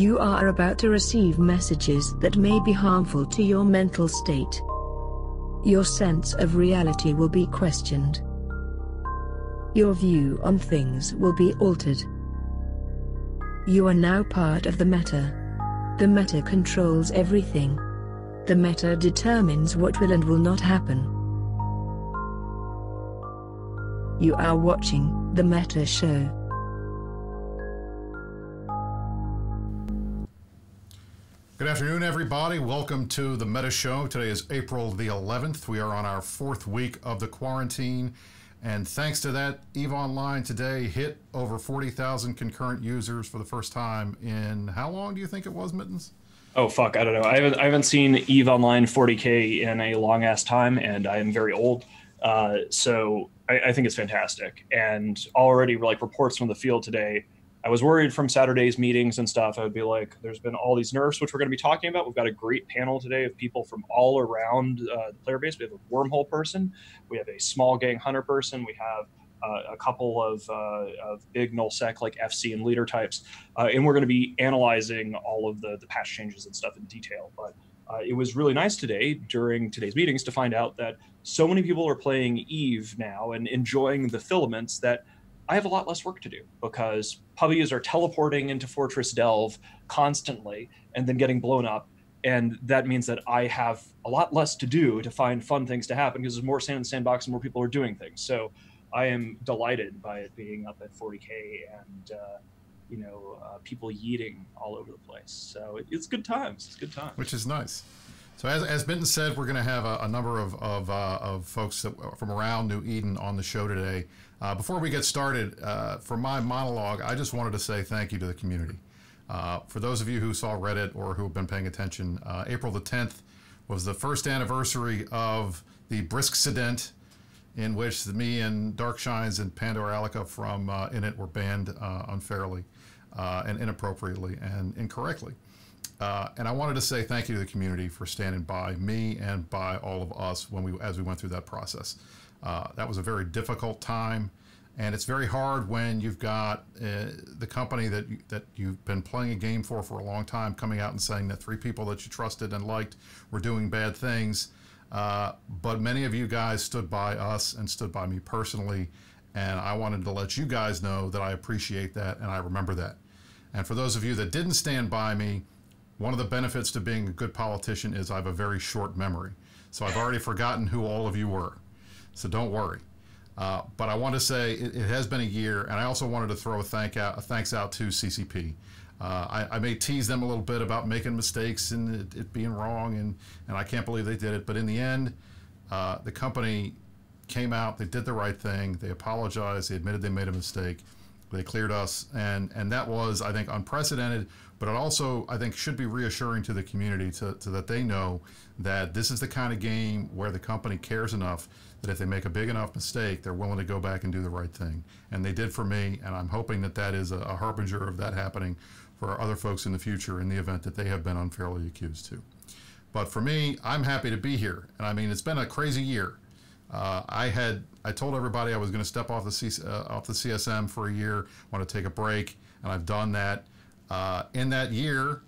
You are about to receive messages that may be harmful to your mental state. Your sense of reality will be questioned. Your view on things will be altered. You are now part of the meta. The meta controls everything. The meta determines what will and will not happen. You are watching the Meta Show. Good afternoon, everybody. Welcome to the Meta Show. Today is April the 11th. We are on our 4th week of the quarantine. And thanks to that, EVE Online today hit over 40,000 concurrent users for the first time in how long do you think it was, Mittens? Oh, fuck, I don't know. I haven't seen EVE Online 40K in a long-ass time, and I am very old. So I think it's fantastic. And already, like, reports from the field today, I was worried from Saturday's meetings and stuff. I would be like, there's been all these Nerfs, which we're going to be talking about. We've got a great panel today of people from all around the player base. We have a wormhole person. We have a small gang hunter person. We have a couple of big nullsec like FC and leader types. And we're going to be analyzing all of the patch changes and stuff in detail. But it was really nice today during today's meetings to find out that so many people are playing EVE now and enjoying the filaments that I have a lot less work to do because puppies are teleporting into Fortress Delve constantly and then getting blown up. And that means that I have a lot less to do to find fun things to happen because there's more sand in the sandbox and more people are doing things. So I am delighted by it being up at 40K and, people yeeting all over the place. So it's good times. It's good times. Which is nice. So as Minton said, we're going to have a number of folks from around New Eden on the show today. Before we get started, for my monologue, I just wanted to say thank you to the community. For those of you who saw Reddit or who have been paying attention, April the 10th was the first anniversary of the Briskcident in which me and Darkshines and Pandora Alica from Init were banned unfairly and inappropriately and incorrectly. And I wanted to say thank you to the community for standing by me and by all of us as we went through that process. That was a very difficult time, and it's very hard when you've got the company that you've been playing a game for a long time coming out and saying that 3 people that you trusted and liked were doing bad things. But many of you guys stood by us and stood by me personally, and I wanted to let you guys know that I appreciate that and I remember that. And for those of you that didn't stand by me, one of the benefits to being a good politician is I have a very short memory. So I've already forgotten who all of you were. So don't worry. But I want to say it has been a year, and I also wanted to throw a thanks out to CCP. I may tease them a little bit about making mistakes and it being wrong, and I can't believe they did it. But in the end, the company came out, they did the right thing, they apologized, they admitted they made a mistake, they cleared us, and that was, I think, unprecedented, but it also, I think, should be reassuring to the community so that they know that this is the kind of game where the company cares enough that if they make a big enough mistake, they're willing to go back and do the right thing. And they did for me, and I'm hoping that that is a harbinger of that happening for other folks in the future in the event that they have been unfairly accused too. But for me, I'm happy to be here. And I mean, it's been a crazy year. I told everybody I was going to step off the CSM for a year, want to take a break, and I've done that. In that year,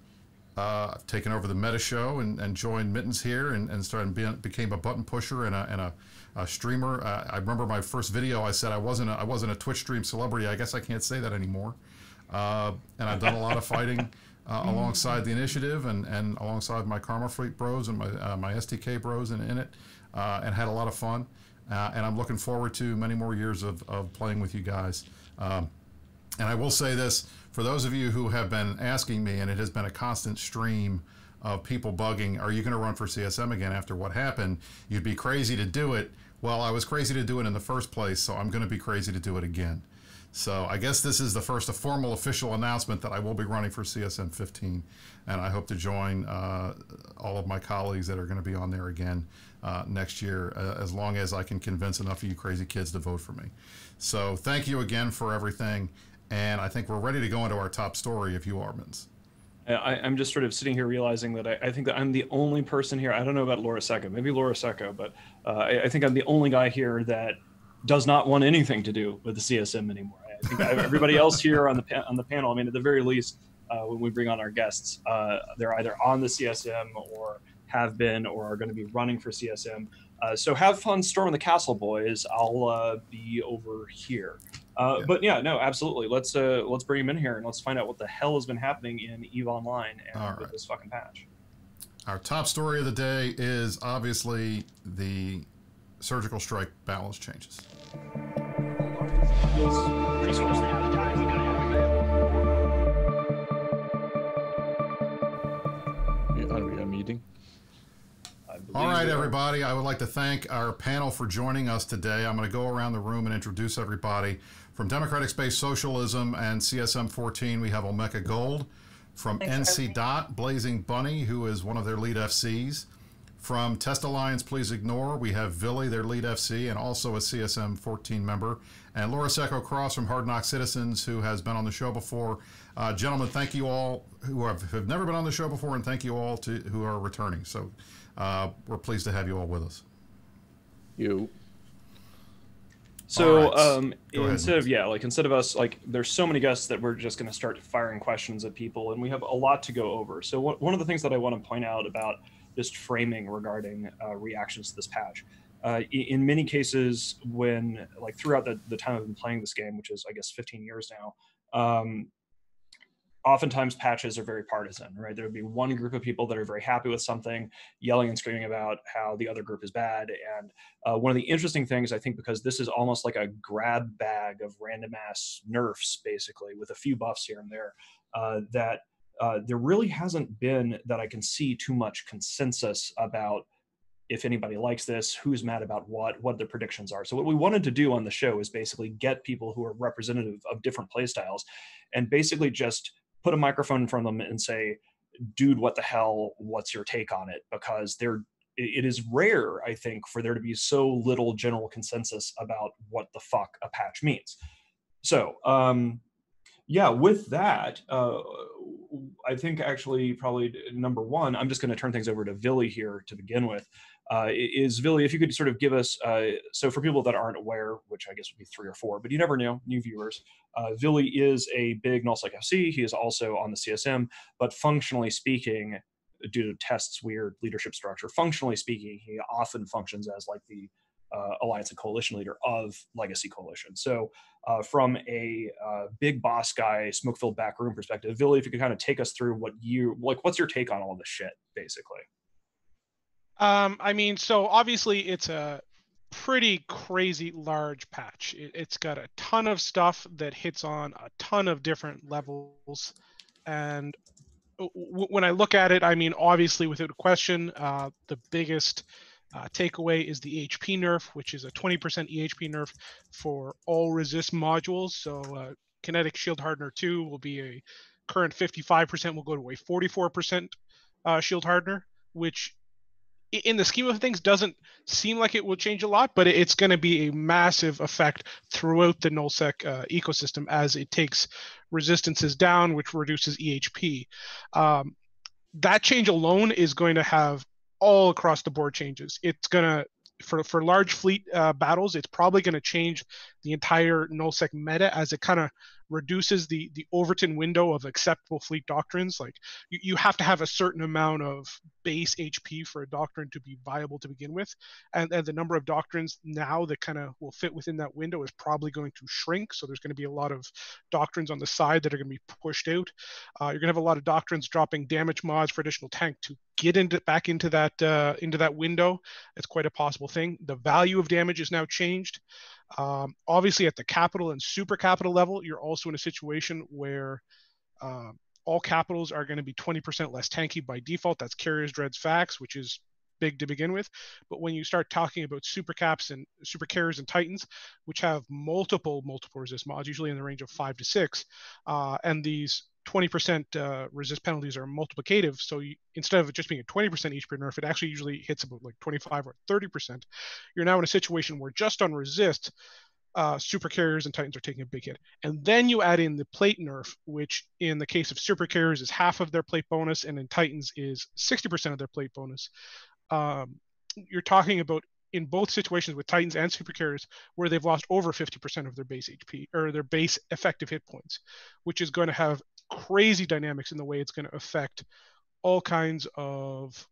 I've taken over the Meta Show and joined Mittens here and became a button pusher and a streamer. I remember my first video. I said I wasn't a Twitch stream celebrity. I guess I can't say that anymore. And I've done a lot of fighting alongside the initiative and alongside my Karma Fleet bros and my STK bros in it, and had a lot of fun. And I'm looking forward to many more years of playing with you guys. And I will say this, for those of you who have been asking me, and it has been a constant stream of people bugging, are you going to run for CSM again after what happened? You'd be crazy to do it. Well, I was crazy to do it in the first place, so I'm going to be crazy to do it again. So I guess this is the first formal official announcement that I will be running for CSM 15, and I hope to join all of my colleagues that are going to be on there again next year, as long as I can convince enough of you crazy kids to vote for me. So thank you again for everything, and I think we're ready to go into our top story if you are, Mins. I'm just sort of sitting here realizing that I think that I'm the only person here. I don't know about Laura Secco, maybe Laura Secco, but I think I'm the only guy here that does not want anything to do with the CSM anymore. I think everybody else here on the panel, I mean, at the very least, when we bring on our guests. They're either on the CSM or have been or are going to be running for CSM. So have fun storming the castle, boys. I'll be over here. But yeah, no, absolutely. Let's bring him in here and let's find out what the hell has been happening in EVE Online and with this fucking patch. Our top story of the day is obviously the surgical strike balance changes. Are we a meeting? All right, everybody. I would like to thank our panel for joining us today. I'm going to go around the room and introduce everybody. From Democratic Space Socialism and CSM 14, we have Omega Gold. From NC Dot, Blazing Bunny, who is one of their lead FCs. From Test Alliance, Please Ignore, we have Villy, their lead FC, and also a CSM 14 member. And Laura Secco Cross from Hard Knock Citizens, who has been on the show before. Gentlemen, thank you all who have never been on the show before, and thank you all who are returning. So we're pleased to have you all with us. So right. instead of us, there's so many guests that we're just going to start firing questions at people, and we have a lot to go over. So one of the things that I want to point out about just framing regarding reactions to this patch, in many cases, when throughout the time I've been playing this game, which is I guess 15 years now, oftentimes patches are very partisan, right? There would be one group of people that are very happy with something, yelling and screaming about how the other group is bad. And one of the interesting things, I think, because this is almost like a grab bag of random ass nerfs, basically, with a few buffs here and there, that there really hasn't been, that I can see, too much consensus about if anybody likes this, who's mad about what the predictions are. So what we wanted to do on the show is basically get people who are representative of different playstyles and basically just put a microphone in front of them and say, dude, what the hell, what's your take on it? Because it is rare, I think, for there to be so little general consensus about what the fuck a patch means. So, yeah, with that, I think actually probably number one, I'm just going to turn things over to Villy here to begin with. Is Villy, if you could sort of give us, so for people that aren't aware, which I guess would be 3 or 4, but you never know, new viewers, Villy is a big nullsec FC. He is also on the CSM, but functionally speaking, due to Test's weird leadership structure, functionally speaking, he often functions as the alliance and coalition leader of Legacy Coalition. So from a big boss guy, smoke-filled backroom perspective, Villy, if you could kind of take us through what's your take on all this shit, basically? I mean, so obviously it's a pretty crazy large patch. It's got a ton of stuff that hits on a ton of different levels. And when I look at it, I mean, obviously, without a question, the biggest takeaway is the HP nerf, which is a 20% EHP nerf for all resist modules. So Kinetic Shield Hardener 2 will be a current 55% will go to a 44% shield hardener, which in the scheme of things doesn't seem like it will change a lot, but it's going to be a massive effect throughout the nullsec ecosystem as it takes resistances down, which reduces EHP. That change alone is going to have all across the board changes. It's going to, for large fleet battles, it's probably going to change the entire nullsec meta as it kind of reduces the Overton window of acceptable fleet doctrines. Like you have to have a certain amount of base HP for a doctrine to be viable to begin with, and the number of doctrines now that kind of will fit within that window is probably going to shrink. So there's going to be a lot of doctrines on the side that are going to be pushed out. You're going to have a lot of doctrines dropping damage mods for additional tank to get back into that window. It's quite a possible thing. The value of damage is now changed. Obviously, at the capital and super capital level, you're also in a situation where all capitals are going to be 20% less tanky by default. That's Carriers, Dreads, Fax, which is big to begin with. But when you start talking about super caps and super carriers and titans, which have multiple resist mods, usually in the range of 5 to 6, and these 20% resist penalties are multiplicative. So instead of it just being a 20% HP nerf, it actually usually hits about 25 or 30%. You're now in a situation where just on resist, super carriers and titans are taking a big hit. And then you add in the plate nerf, which in the case of super carriers is half of their plate bonus, and in titans is 60% of their plate bonus. You're talking about, in both situations with titans and super carriers, where they've lost over 50% of their base HP or their base effective hit points, which is going to have crazy dynamics in the way it's going to affect all kinds of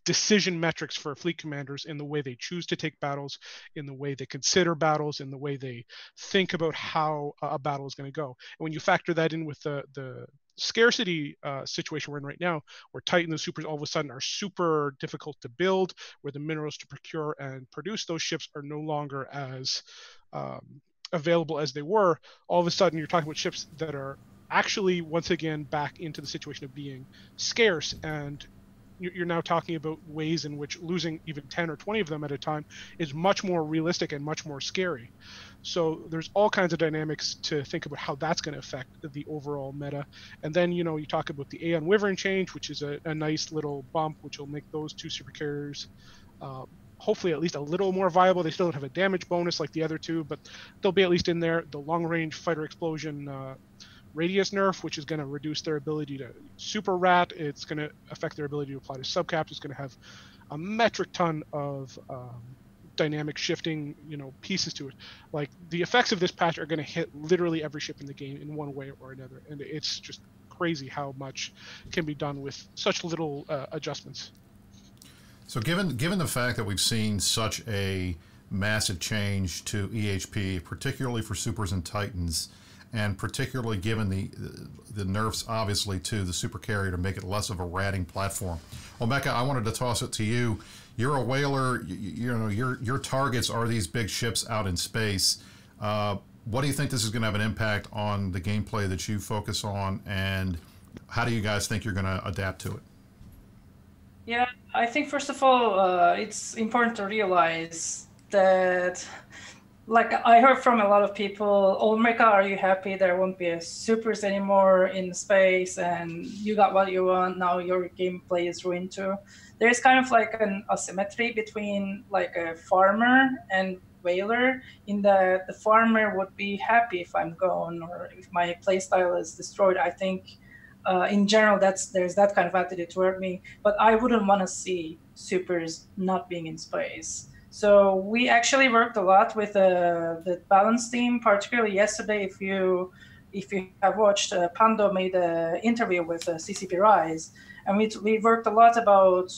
decision metrics for fleet commanders in the way they choose to take battles, in the way they consider battles, in the way they think about how a battle is going to go. And when you factor that in with the scarcity situation we're in right now, where Titan and Supers all of a sudden are super difficult to build, where the minerals to procure and produce those ships are no longer as available as they were, all of a sudden you're talking about ships that are actually once again back into the situation of being scarce, and you're now talking about ways in which losing even 10 or 20 of them at a time is much more realistic and much more scary. So there's all kinds of dynamics to think about how that's going to affect the overall meta. And then, you talk about the Aeon Wyvern change, which is a nice little bump, which will make those two super carriers hopefully at least a little more viable. They still don't have a damage bonus like the other two, but they'll be at least in there. The long-range fighter explosion radius nerf, which is going to reduce their ability to super rat. It's going to affect their ability to apply to subcaps. It's going to have a metric ton of dynamic shifting, pieces to it. Like, the effects of this patch are going to hit literally every ship in the game in one way or another, and it's just crazy how much can be done with such little adjustments. So given the fact that we've seen such a massive change to EHP, particularly for Supers and Titans, and particularly given the nerfs, obviously, to the super carrier to make it less of a ratting platform. Well, Mecca, I wanted to toss it to you. You're a whaler. Your targets are these big ships out in space. What do you think this is going to have an impact on the gameplay that you focus on, and how do you guys think you're going to adapt to it? Yeah, I think first of all, it's important to realize that, like I heard from a lot of people, oh, America, are you happy there won't be a supers anymore in space and you got what you want, now your gameplay is ruined too. There's kind of like an asymmetry between like a farmer and whaler, in that the farmer would be happy if I'm gone or if my playstyle is destroyed. I think in general there's that kind of attitude toward me, but I wouldn't want to see supers not being in space. So we actually worked a lot with the balance team, particularly yesterday. If you have watched, Pando made an interview with CCP Rise, and we worked a lot about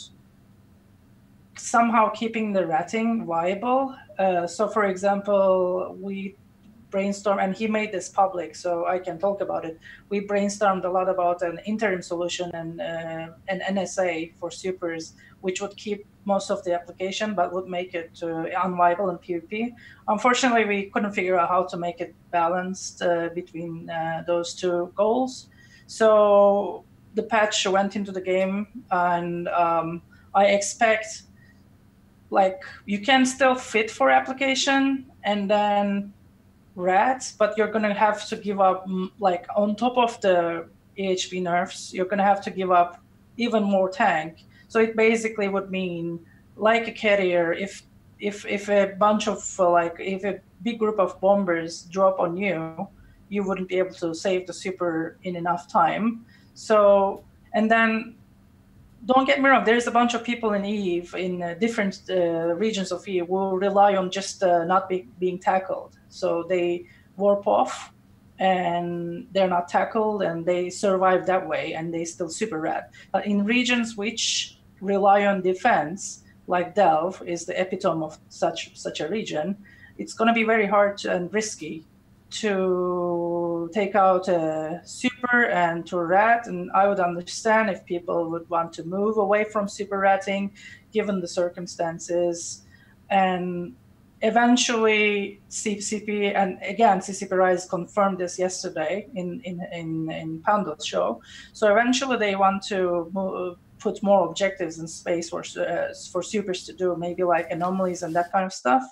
somehow keeping the ratting viable. So for example, we brainstorm, and he made this public, so I can talk about it. We brainstormed a lot about an interim solution and an NSA for supers, which would keep most of the application, but would make it unviable in PvP. Unfortunately, we couldn't figure out how to make it balanced between those two goals. So the patch went into the game, and I expect, like, you can still fit for application and then rats, but you're going to have to give up, like, on top of the AHP nerfs, you're going to have to give up even more tank. So it basically would mean, like a carrier, if a bunch of if a big group of bombers drop on you, you wouldn't be able to save the super in enough time. So, and then don't get me wrong, there's a bunch of people in EVE, in different regions of EVE, who rely on just not being tackled. So they warp off and they're not tackled and they survive that way and they still super rad. But in regions which rely on defense, like Delve is the epitome of such a region, it's going to be very hard and risky to take out a super and to rat. And I would understand if people would want to move away from super ratting, given the circumstances. And eventually CCP, and again, CCP Rise confirmed this yesterday in Pando's show. So eventually they want to put more objectives in space for supers to do, maybe like anomalies and that kind of stuff.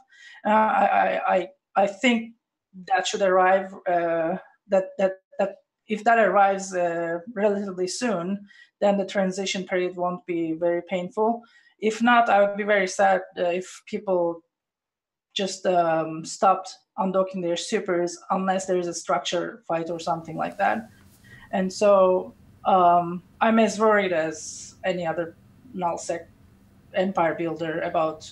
I think that should arrive. That if that arrives relatively soon, then the transition period won't be very painful. If not, I would be very sad if people just stopped undocking their supers unless there is a structure fight or something like that. And so I'm as worried as any other nullsec empire builder about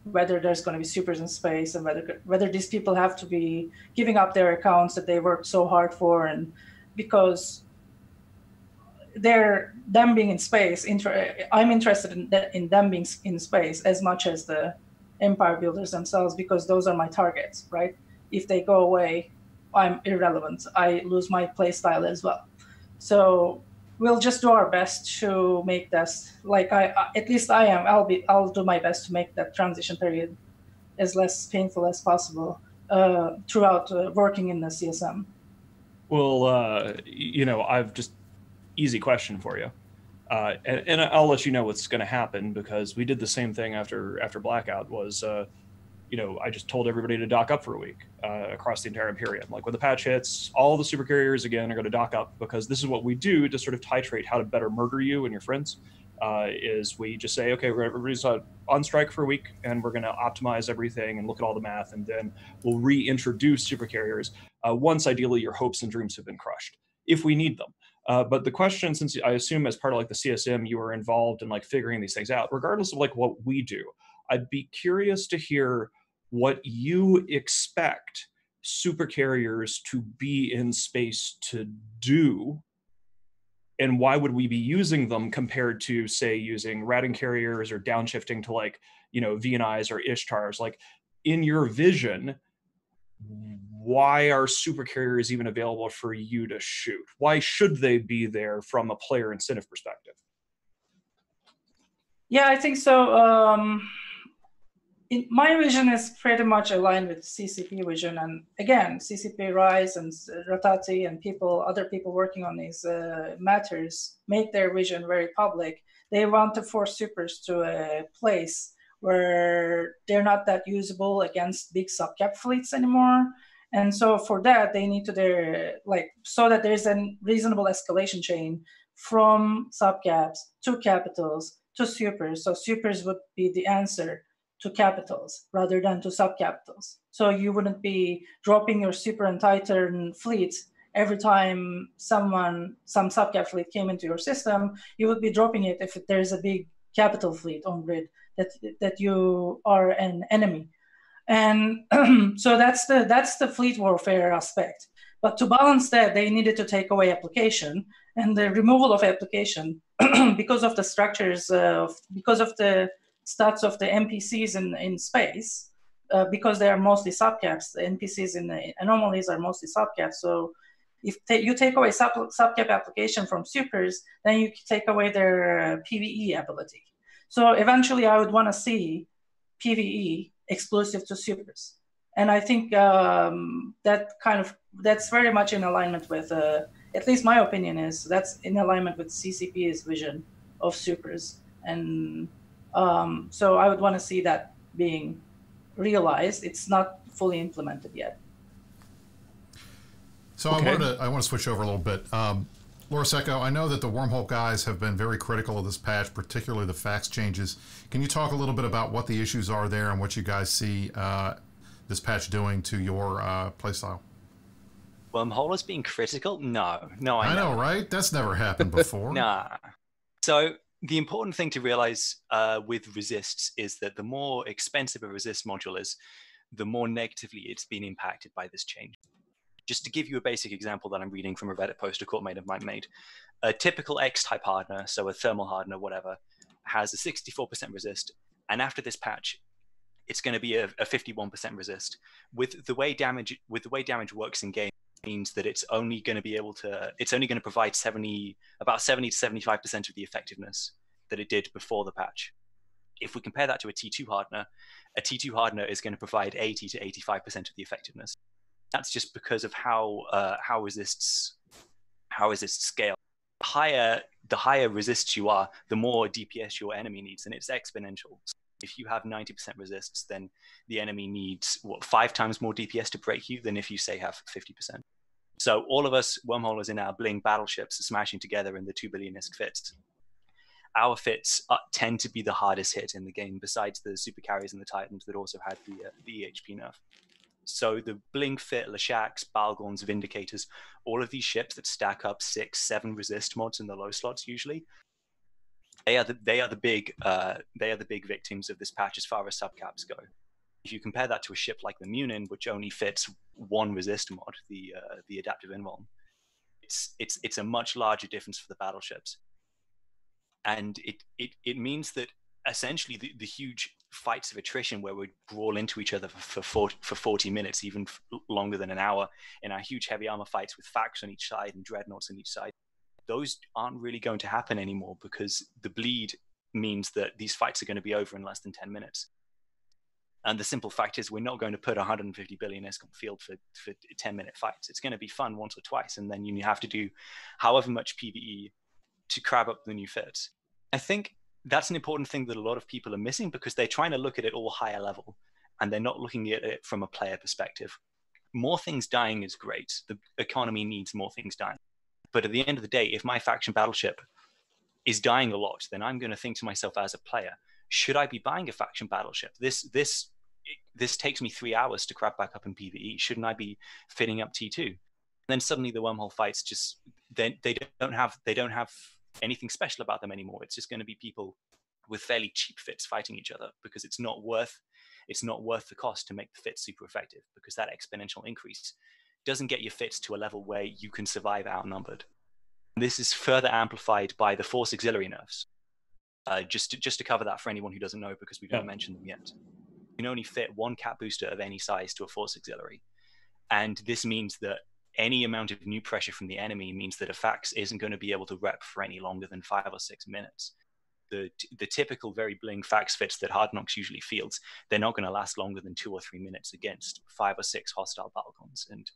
whether there's going to be supers in space and whether these people have to be giving up their accounts that they worked so hard for and because them being in space. I'm interested in them being in space as much as the empire builders themselves, because those are my targets, right? If they go away, I'm irrelevant. I lose my play style as well. So we'll just do our best to make this, like at least I am. I'll do my best to make that transition period as less painful as possible throughout working in the CSM. Well, you know, I've just easy question for you. And I'll let you know what's going to happen, because we did the same thing after Blackout. Was you know, I just told everybody to dock up for a week across the entire Imperium. Like when the patch hits, all the super carriers again are going to dock up, because this is what we do to sort of titrate how to better murder you and your friends. Is we just say, okay, everybody's on strike for a week, and we're going to optimize everything and look at all the math, and then we'll reintroduce super carriers once ideally your hopes and dreams have been crushed, if we need them. But the question, since I assume as part of like the CSM, you were involved in like figuring these things out, regardless of like what we do, I'd be curious to hear what you expect super carriers to be in space to do, and why would we be using them compared to, say, using routing carriers or downshifting to like, you know, VNIs or Ishtars. Like in your vision, why are super carriers even available for you to shoot? Why should they be there from a player incentive perspective? Yeah, I think so. My vision is pretty much aligned with CCP vision, and again, CCP Rise and Ratati and other people working on these matters make their vision very public. They want to force supers to a place where they're not that usable against big subcap fleets anymore. And so for that, they need to so that there's a reasonable escalation chain from subcaps to capitals to supers. So supers would be the answer to capitals rather than to subcapitals. So you wouldn't be dropping your super and titan fleets every time some subcap fleet came into your system. You would be dropping it if there's a big capital fleet on grid that you are an enemy. And so that's the fleet warfare aspect. But to balance that, they needed to take away application, and the removal of application because of the structures, because of the stats of the NPCs in space, because they are mostly subcaps. The NPCs in the anomalies are mostly subcaps. So if you take away subcap application from supers, then you take away their PvE ability. So eventually I would want to see PvE exclusive to supers. And I think that's very much in alignment with, at least my opinion is, that's in alignment with CCP's vision of supers. And so I would want to see that being realized. It's not fully implemented yet. So okay. I want to switch over a little bit. Laura Secco, I know that the Wormhole guys have been very critical of this patch, particularly the fax changes. Can you talk a little bit about what the issues are there and what you guys see this patch doing to your playstyle? Wormhole is being critical? No, I know, right? That's never happened before. Nah. So the important thing to realize with resists is that the more expensive a resist module is, the more negatively it's been impacted by this change. Just to give you a basic example that I'm reading from a Reddit post a courtmate of mine made, a typical X-type hardener, so a thermal hardener, whatever, has a 64% resist, and after this patch, it's going to be a 51% resist. With the way damage works in game, means that it's only going to provide about 70 to 75% of the effectiveness that it did before the patch. If we compare that to a T2 hardener, a T2 hardener is going to provide 80 to 85% of the effectiveness. That's just because of how resists scale. The higher resists you are, the more DPS your enemy needs, and it's exponential. So if you have 90% resists, then the enemy needs 5 times more DPS to break you than if you say have 50%. So all of us wormholers in our bling battleships smashing together in the 2 billion ISK fits. Our fits tend to be the hardest hit in the game, besides the super carriers and the titans that also had the EHP nerf. So the Bling Fit, Lashaks, Balgorns, Vindicators, all of these ships that stack up 6, 7 resist mods in the low slots usually, they are the big victims of this patch as far as subcaps go. If you compare that to a ship like the Munin, which only fits 1 resist mod, the adaptive invuln, it's a much larger difference for the battleships, and it means that essentially the huge fights of attrition where we brawl into each other for 40 minutes, even longer than an hour, in our huge heavy armor fights with facts on each side and dreadnoughts on each side, those aren't really going to happen anymore, because the bleed means that these fights are going to be over in less than 10 minutes. And the simple fact is, we're not going to put 150 billion ISK on the field for 10-minute fights. It's going to be fun once or twice, and then you have to do however much PvE to crab up the new fits. I think that's an important thing that a lot of people are missing, because they're trying to look at it all higher level, and they're not looking at it from a player perspective. More things dying is great. The economy needs more things dying. But at the end of the day, if my faction battleship is dying a lot, then I'm going to think to myself as a player, should I be buying a faction battleship? This takes me 3 hours to crab back up in PvE. Shouldn't I be fitting up T2? And then suddenly the wormhole fights just, they don't have anything special about them anymore. It's just going to be people with fairly cheap fits fighting each other, because it's not worth the cost to make the fits super effective, because that exponential increase doesn't get your fits to a level where you can survive outnumbered. This is further amplified by the Force Auxiliary nerfs. Just to cover that for anyone who doesn't know, because we don't mention them yet. You can only fit one cap booster of any size to a Force Auxiliary. And this means that any amount of new pressure from the enemy means that a fax isn't going to be able to rep for any longer than 5 or 6 minutes. The typical very bling fax fits that Hard Knocks usually fields, they're not going to last longer than 2 or 3 minutes against 5 or 6 hostile Balgons. And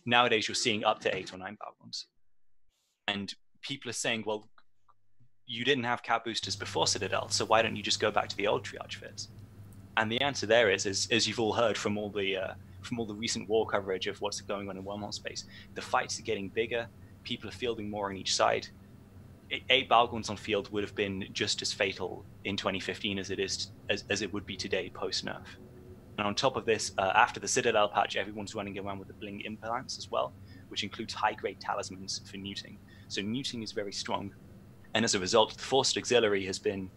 nowadays you're seeing up to 8 or 9 Balgons. And people are saying, well, you didn't have cap boosters before Citadel, so why don't you just go back to the old triage fits? And the answer there is, as you've all heard from all the recent war coverage of what's going on in wormhole space, the fights are getting bigger, people are fielding more on each side. 8 Balgons on field would have been just as fatal in 2015 as it would be today post-nerf. And on top of this, after the Citadel patch, everyone's running around with the bling implants as well, which includes high-grade talismans for neuting. So neuting is very strong. And as a result, the Forced Auxiliary has been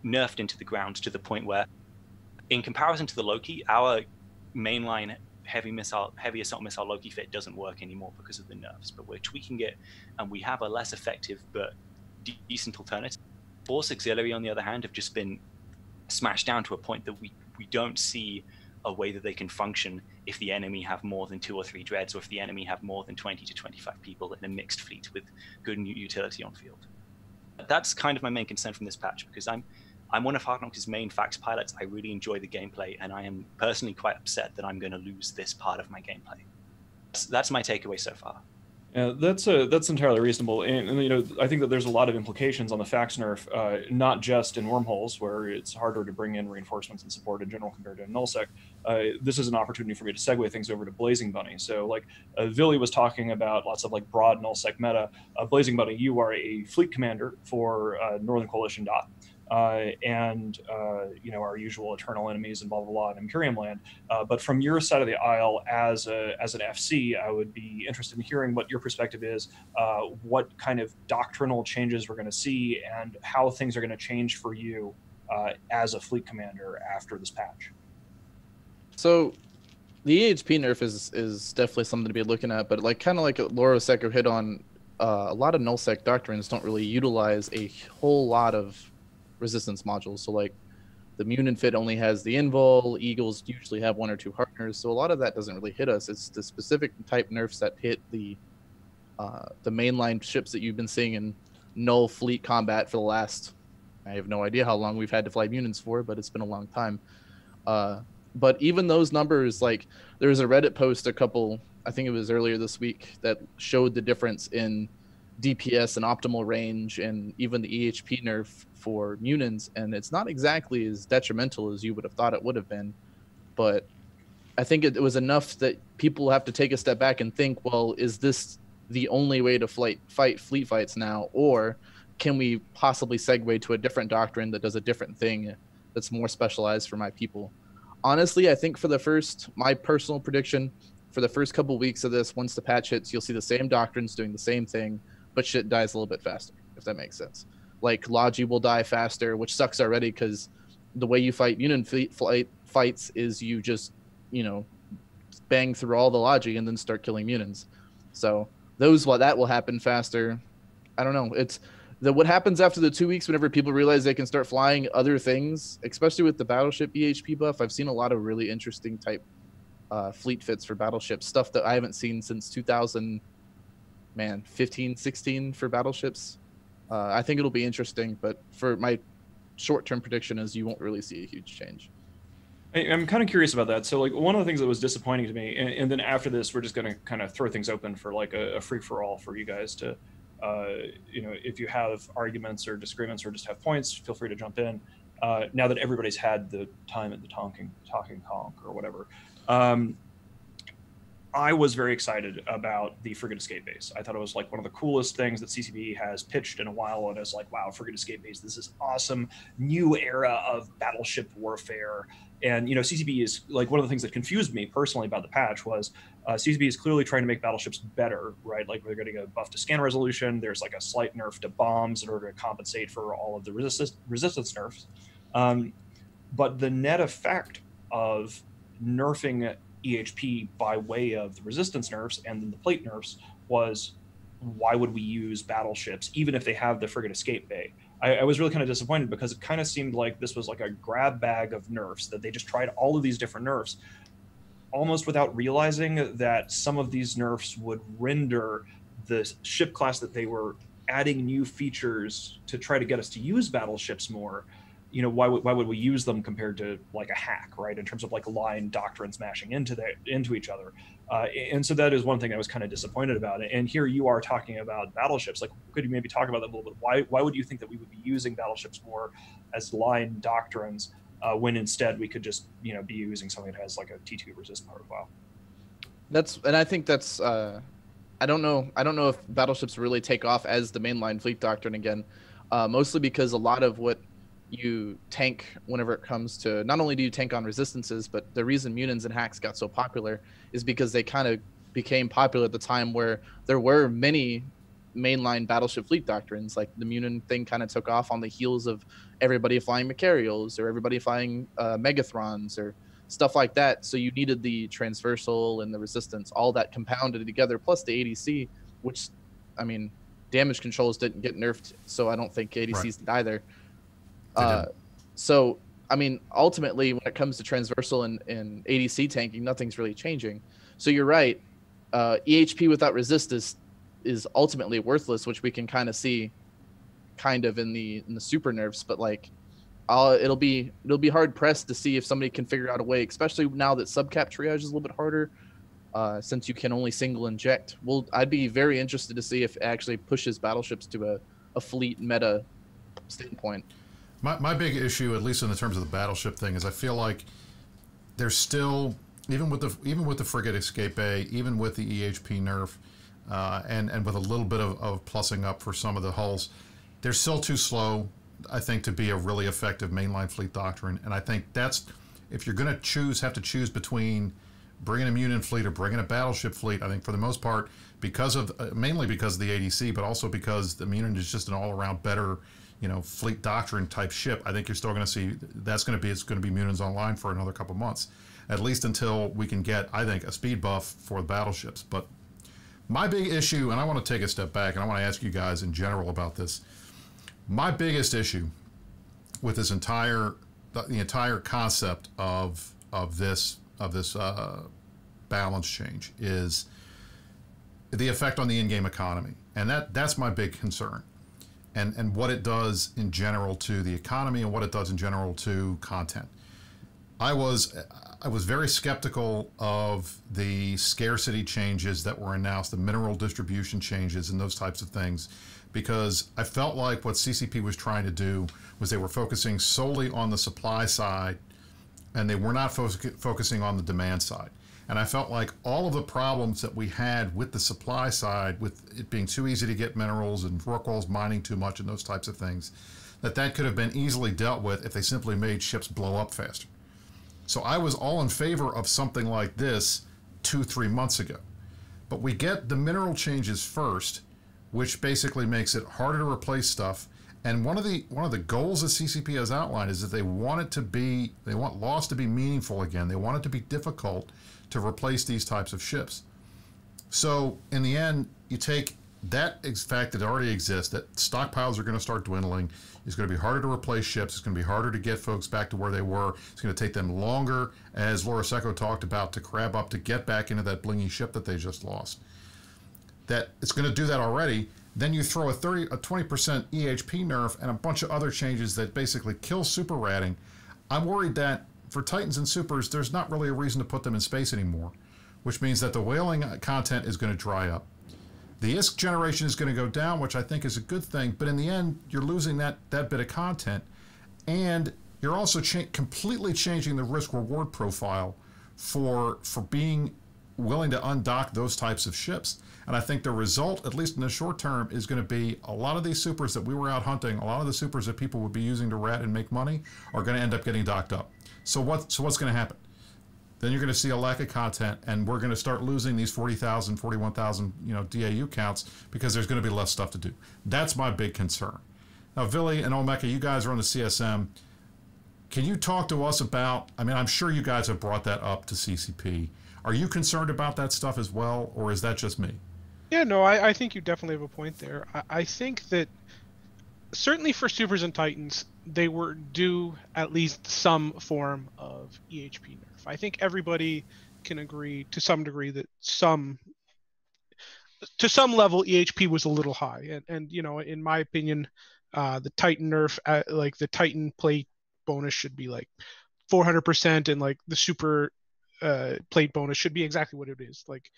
nerfed into the ground to the point where, in comparison to the Loki, our mainline heavy assault missile Loki fit doesn't work anymore because of the nerfs, but we're tweaking it, and we have a less effective but decent alternative. Force Auxiliary, on the other hand, have just been smashed down to a point that we don't see a way that they can function if the enemy have more than 2 or 3 dreads, or if the enemy have more than 20 to 25 people in a mixed fleet with good utility on field. That's kind of my main concern from this patch, because I'm one of Hard Knocks' main fax pilots. I really enjoy the gameplay, and I am personally quite upset that I'm going to lose this part of my gameplay. That's my takeaway so far. Yeah, that's entirely reasonable, and you know, I think that there's a lot of implications on the fax nerf, not just in wormholes where it's harder to bring in reinforcements and support in general compared to nullsec. This is an opportunity for me to segue things over to Blazing Bunny. So, like Villy was talking about lots of like broad nullsec meta. Blazing Bunny, you are a fleet commander for Northern Coalition DOT. You know, our usual eternal enemies and blah blah blah in Imperium land. But from your side of the aisle, as an FC, I would be interested in hearing what your perspective is, what kind of doctrinal changes we're going to see, and how things are going to change for you as a fleet commander after this patch. So, the EHP nerf is definitely something to be looking at, but like kind of like Laura Secker hit on, a lot of nullsec doctrines don't really utilize a whole lot of resistance modules. So like the Munin fit only has the invul, Eagles usually have 1 or 2 partners, so a lot of that doesn't really hit us. It's the specific type nerfs that hit the mainline ships that you've been seeing in null fleet combat for the last, I have no idea how long we've had to fly Munins for, but it's been a long time. But even those numbers, like there was a Reddit post I think it was earlier this week, that showed the difference in DPS and optimal range, and even the EHP nerf for Munins, and it's not exactly as detrimental as you would have thought it would have been, but I think it was enough that people have to take a step back and think, well, is this the only way to fight fleet fights now, or can we possibly segue to a different doctrine that does a different thing that's more specialized for my people? Honestly, I think my personal prediction, for the first couple weeks of this, once the patch hits, you'll see the same doctrines doing the same thing, but shit dies a little bit faster, if that makes sense. Like Logi will die faster, which sucks already, because the way you fight Munin fights is you just, you know, bang through all the Logi and then start killing Munins. So that will happen faster. I don't know. It's what happens after the 2 weeks whenever people realize they can start flying other things, especially with the battleship EHP buff. I've seen a lot of really interesting type fleet fits for battleships, stuff that I haven't seen since 2015, 16 for battleships. I think it'll be interesting, but for my short-term prediction is you won't really see a huge change. I'm kind of curious about that. So like one of the things that was disappointing to me, and then after this, we're just going to kind of throw things open for like a free-for-all for you guys to, if you have arguments or disagreements or just have points, feel free to jump in. Now that everybody's had the time at the talking conch or whatever. I was very excited about the Frigate Escape Base. I thought it was like one of the coolest things that CCP has pitched in a while, and it's like, wow, Frigate Escape Base, this is awesome, new era of battleship warfare. And CCP is like, one of the things that confused me personally about the patch was CCP is clearly trying to make battleships better, right? Like they're getting a buff to scan resolution. There's like a slight nerf to bombs in order to compensate for all of the resistance nerfs. But the net effect of nerfing EHP by way of the resistance nerfs and then the plate nerfs was, why would we use battleships even if they have the Frigate Escape Bay? I was really kind of disappointed because it kind of seemed like this was like a grab bag of nerfs, that they just tried all of these different nerfs almost without realizing that some of these nerfs would render the ship class that they were adding new features to try to get us to use battleships more. Why would we use them compared to like a hack, right? In terms of like line doctrines mashing into each other. And so that is one thing I was kind of disappointed about. And here you are talking about battleships. Like, could you maybe talk about that a little bit? Why would you think that we would be using battleships more as line doctrines when instead we could just, be using something that has like a T2 resist profile? I think that's, I don't know if battleships really take off as the mainline fleet doctrine again, mostly because a lot of what you tank whenever it comes to, not only do you tank on resistances, but the reason Munins and hacks got so popular is because they kind of became popular at the time where there were many mainline battleship fleet doctrines. Like the Munin thing kind of took off on the heels of everybody flying Macarials or everybody flying Megathrons or stuff like that. So you needed the transversal and the resistance, all that compounded together, plus the ADC, which, I mean, damage controls didn't get nerfed, so I don't think ADCs did either. So, I mean, ultimately, when it comes to transversal and ADC tanking, nothing's really changing. So you're right. EHP without resist is ultimately worthless, which we can kind of see in the super nerfs. But like, it'll be hard pressed to see if somebody can figure out a way, especially now that subcap triage is a little bit harder, since you can only single inject. I'd be very interested to see if it actually pushes battleships to a fleet meta standpoint. My big issue, at least in the terms of the battleship thing, is I feel like there's still, even with the Frigate Escape Bay, even with the EHP nerf, and with a little bit of plussing up for some of the hulls, they're still too slow, I think, to be a really effective mainline fleet doctrine. And I think that's, if you're going to have to choose between bringing a Munin fleet or bringing a battleship fleet, I think for the most part, mainly because of the ADC, but also because the Munin is just an all-around better, fleet doctrine type ship. I think you're still going to see it's going to be Munins online for another couple months, at least until we can get, I think, a speed buff for the battleships. But my big issue, and I want to take a step back, and I want to ask you guys in general about this. My biggest issue with this the entire concept of this balance change is the effect on the in-game economy, and that's my big concern. And what it does in general to the economy and what it does in general to content. I was very skeptical of the scarcity changes that were announced, the mineral distribution changes and those types of things, because I felt like what CCP was trying to do was they were focusing solely on the supply side and they were not focusing on the demand side. And I felt like all of the problems that we had with the supply side, with it being too easy to get minerals and Rorquals mining too much and those types of things, that could have been easily dealt with if they simply made ships blow up faster. So I was all in favor of something like this 2-3 months ago. But we get the mineral changes first, which basically makes it harder to replace stuff. And one of the goals that CCP has outlined is that they want loss to be meaningful again. They want it to be difficult to replace these types of ships. So in the end, you take that fact that already exists, that stockpiles are going to start dwindling. It's going to be harder to replace ships. It's going to be harder to get folks back to where they were. It's going to take them longer, as Laura Secco talked about, to crab up to get back into that blingy ship that they just lost. That it's going to do that already. Then you throw a 20% EHP nerf and a bunch of other changes that basically kill super ratting. I'm worried that for Titans and Supers, there's not really a reason to put them in space anymore, which means that the whaling content is going to dry up. The ISK generation is going to go down, which I think is a good thing, but in the end, you're losing that bit of content, and you're also completely changing the risk-reward profile for being willing to undock those types of ships. And I think the result, at least in the short term, is going to be a lot of these supers that we were out hunting, a lot of the supers that people would be using to rat and make money, are going to end up getting docked up. So what's going to happen? Then you're going to see a lack of content, and we're going to start losing these 40,000, 41,000, DAU counts, because there's going to be less stuff to do. That's my big concern. Now, Vili and Omeka, you guys are on the CSM. Can you talk to us about, I'm sure you guys have brought that up to CCP. Are you concerned about that stuff as well, or is that just me? Yeah, no, I think you definitely have a point there. I think that certainly for Supers and Titans, they were due at least some form of EHP nerf. I think everybody can agree to some degree that to some level EHP was a little high, and in my opinion, the Titan nerf, like the Titan plate bonus should be like 400%, and like the Super plate bonus should be exactly what it is. Like,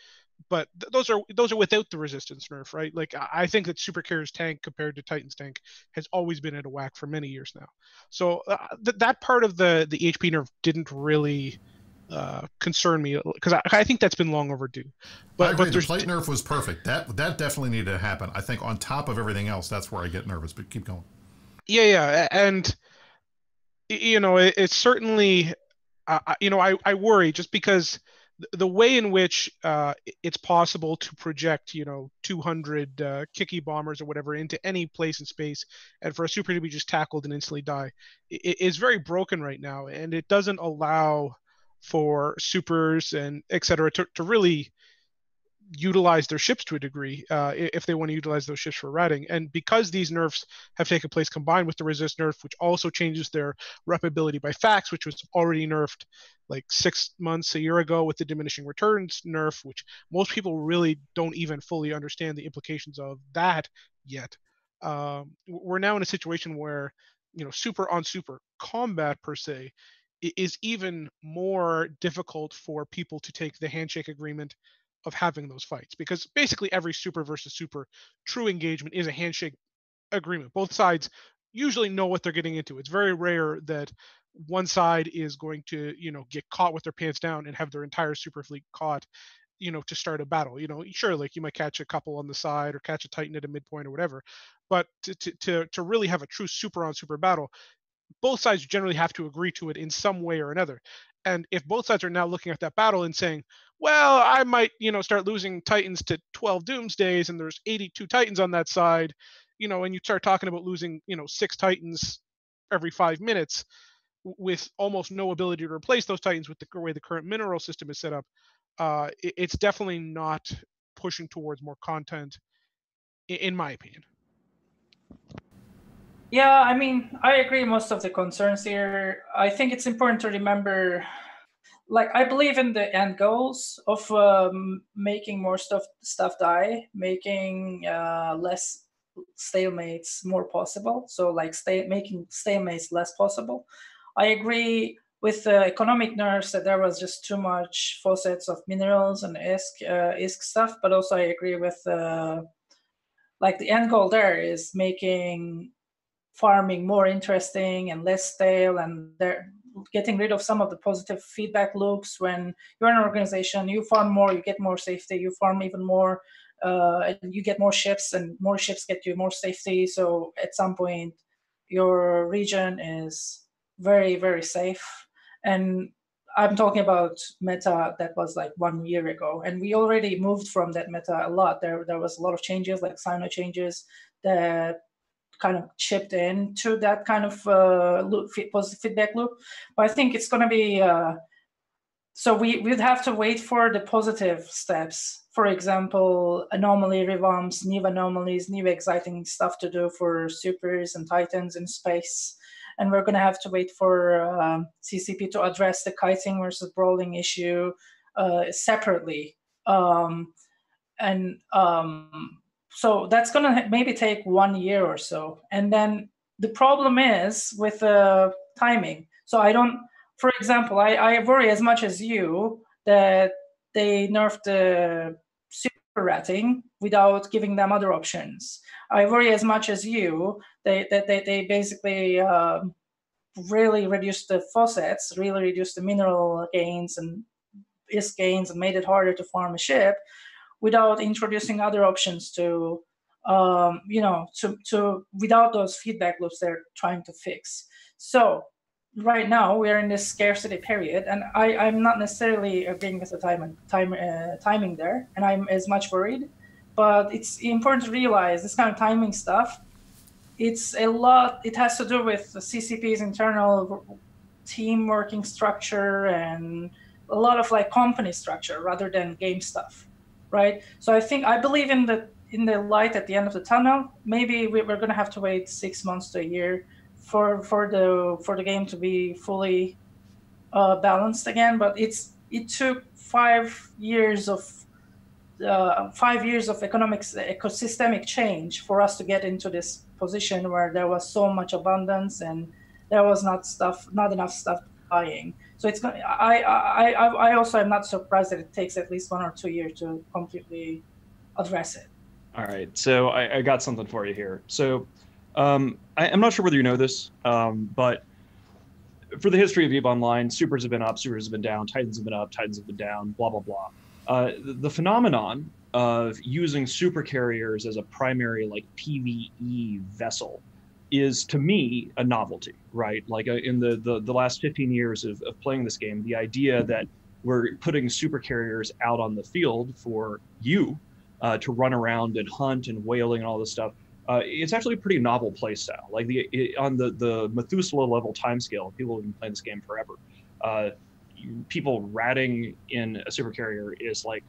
but those are without the resistance nerf, right? Like, I think that Super Carrier's tank compared to Titan's tank has always been at a whack for many years now. So that part of the EHP nerf didn't really concern me, because I think that's been long overdue. But I agree. But the plate nerf was perfect. That definitely needed to happen. I think on top of everything else, that's where I get nervous. But keep going. Yeah, and it's certainly I worry, just because the way in which it's possible to project 200 Kiki bombers or whatever into any place in space, and for a super to be just tackled and instantly die, is very broken right now, and it doesn't allow for supers and etc. to really utilize their ships to a degree, if they want to utilize those ships for ratting. And because these nerfs have taken place combined with the resist nerf, which also changes their rep ability by fax, which was already nerfed like 6 months, a year ago, with the diminishing returns nerf, which most people really don't even fully understand the implications of that yet. We're now in a situation where super on super combat per se is even more difficult for people to take the handshake agreement of having those fights, because basically every super versus super true engagement is a handshake agreement. Both sides usually know what they're getting into. It's very rare that one side is going to get caught with their pants down and have their entire super fleet caught to start a battle. Sure, like you might catch a couple on the side or catch a Titan at a midpoint or whatever, but to really have a true super on super battle, both sides generally have to agree to it in some way or another. And if both sides are now looking at that battle and saying, well, I might, start losing Titans to 12 Doomsdays, and there's 82 Titans on that side, and you start talking about losing, 6 Titans every 5 minutes with almost no ability to replace those Titans with the way the current mineral system is set up, it's definitely not pushing towards more content, in my opinion. Yeah, I agree most of the concerns here. I think it's important to remember, like, I believe in the end goals of making more stuff die, making less stalemates more possible. So, like, making stalemates less possible. I agree with the economic nerfs that there was just too much faucets of minerals and ISK stuff, but also I agree with like the end goal there is making farming more interesting and less stale, and they're getting rid of some of the positive feedback loops. When you're an organization, you farm more, you get more safety, you farm even more, and you get more ships, and more ships get you more safety. So at some point, your region is very, very safe. And I'm talking about meta that was like 1 year ago, and we already moved from that meta a lot. There was a lot of changes, like Sino changes, that kind of chipped into that kind of positive feedback loop. But I think it's going to be So we'd have to wait for the positive steps. For example, anomaly revamps, new anomalies, new exciting stuff to do for supers and titans in space. And we're going to have to wait for CCP to address the kiting versus brawling issue separately. So that's going to maybe take 1 year or so. And then the problem is with the timing. So for example, I worry as much as you that they nerfed the super ratting without giving them other options. I worry as much as you that they basically really reduced the faucets, really reduced the mineral gains and ISK gains, and made it harder to farm a ship without introducing other options to without those feedback loops they're trying to fix. So right now we're in this scarcity period, and I'm not necessarily agreeing with the timing there, and I'm as much worried. But it's important to realize this kind of timing stuff. It's a lot. It has to do with the CCP's internal team working structure and a lot of like company structure rather than game stuff, right? So I believe in the light at the end of the tunnel. Maybe we're going to have to wait 6 months to a year for the game to be fully balanced again. But it took 5 years of ecosystemic change for us to get into this position where there was so much abundance and there was not enough stuff buying. So it's going. I also am not surprised that it takes at least 1 or 2 years to completely address it. All right, so I got something for you here. So I'm not sure whether you know this, but for the history of EVE Online, supers have been up, supers have been down, titans have been up, titans have been down, blah, blah, blah. The phenomenon of using super carriers as a primary like PvE vessel is, to me, a novelty, right? Like in the last 15 years of playing this game, the idea that we're putting super carriers out on the field for you to run around and hunt and whaling and all this stuff, it's actually a pretty novel play style. Like on the Methuselah level timescale, people have been playing this game forever. People ratting in a super carrier is like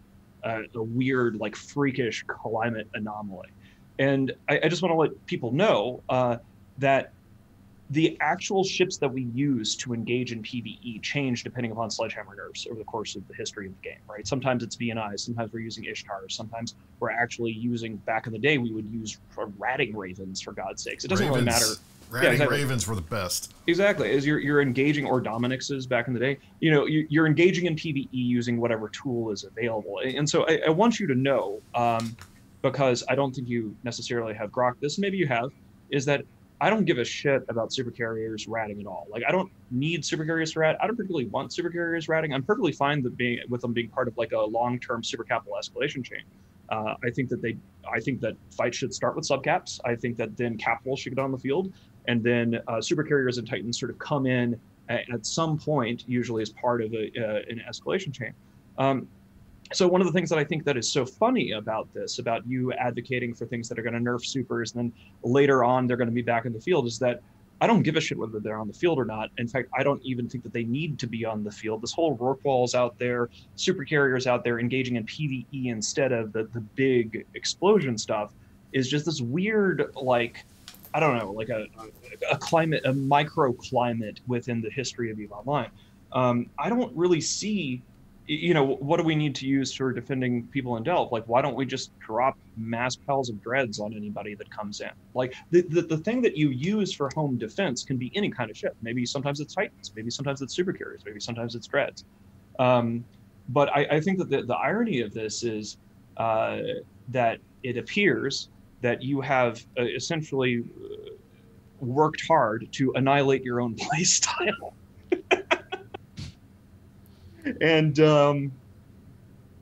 a weird, like freakish climate anomaly. And I just want to let people know that the actual ships that we use to engage in PvE change depending upon Sledgehammer nerfs over the course of the history of the game, right? Sometimes it's VNIs, sometimes we're using Ishtars, sometimes we're actually using, back in the day, we would use ratting ravens, for God's sakes. It doesn't really matter. Ratting exactly. ravens were the best. Exactly. As you're engaging, or Dominixes back in the day, you're engaging in PvE using whatever tool is available. And so I want you to know, because I don't think you necessarily have grokked this, maybe you have, is that I don't give a shit about super carriers ratting at all. Like, I don't need super carriers to rat. I don't particularly want super carriers ratting. I'm perfectly fine with them being part of like a long-term super capital escalation chain. I think that fights should start with subcaps. I think that then capital should get on the field, and then super carriers and titans sort of come in at some point, usually as part of an escalation chain. So one of the things that I think that is so funny about this, about you advocating for things that are going to nerf supers, and then later on they're going to be back in the field, is that I don't give a shit whether they're on the field or not. In fact, I don't even think that they need to be on the field. This whole Rorquals out there, super carriers out there engaging in PvE instead of the big explosion stuff is just this weird, like, I don't know, like a climate, a microclimate within the history of EVE Online. I don't really see, what do we need to use for defending people in Delve? Like, why don't we just drop mass piles of dreads on anybody that comes in? Like, the thing that you use for home defense can be any kind of ship. Maybe sometimes it's titans, maybe sometimes it's super carriers, maybe sometimes it's dreads. But I think that the irony of this is that it appears that you have essentially worked hard to annihilate your own play style. And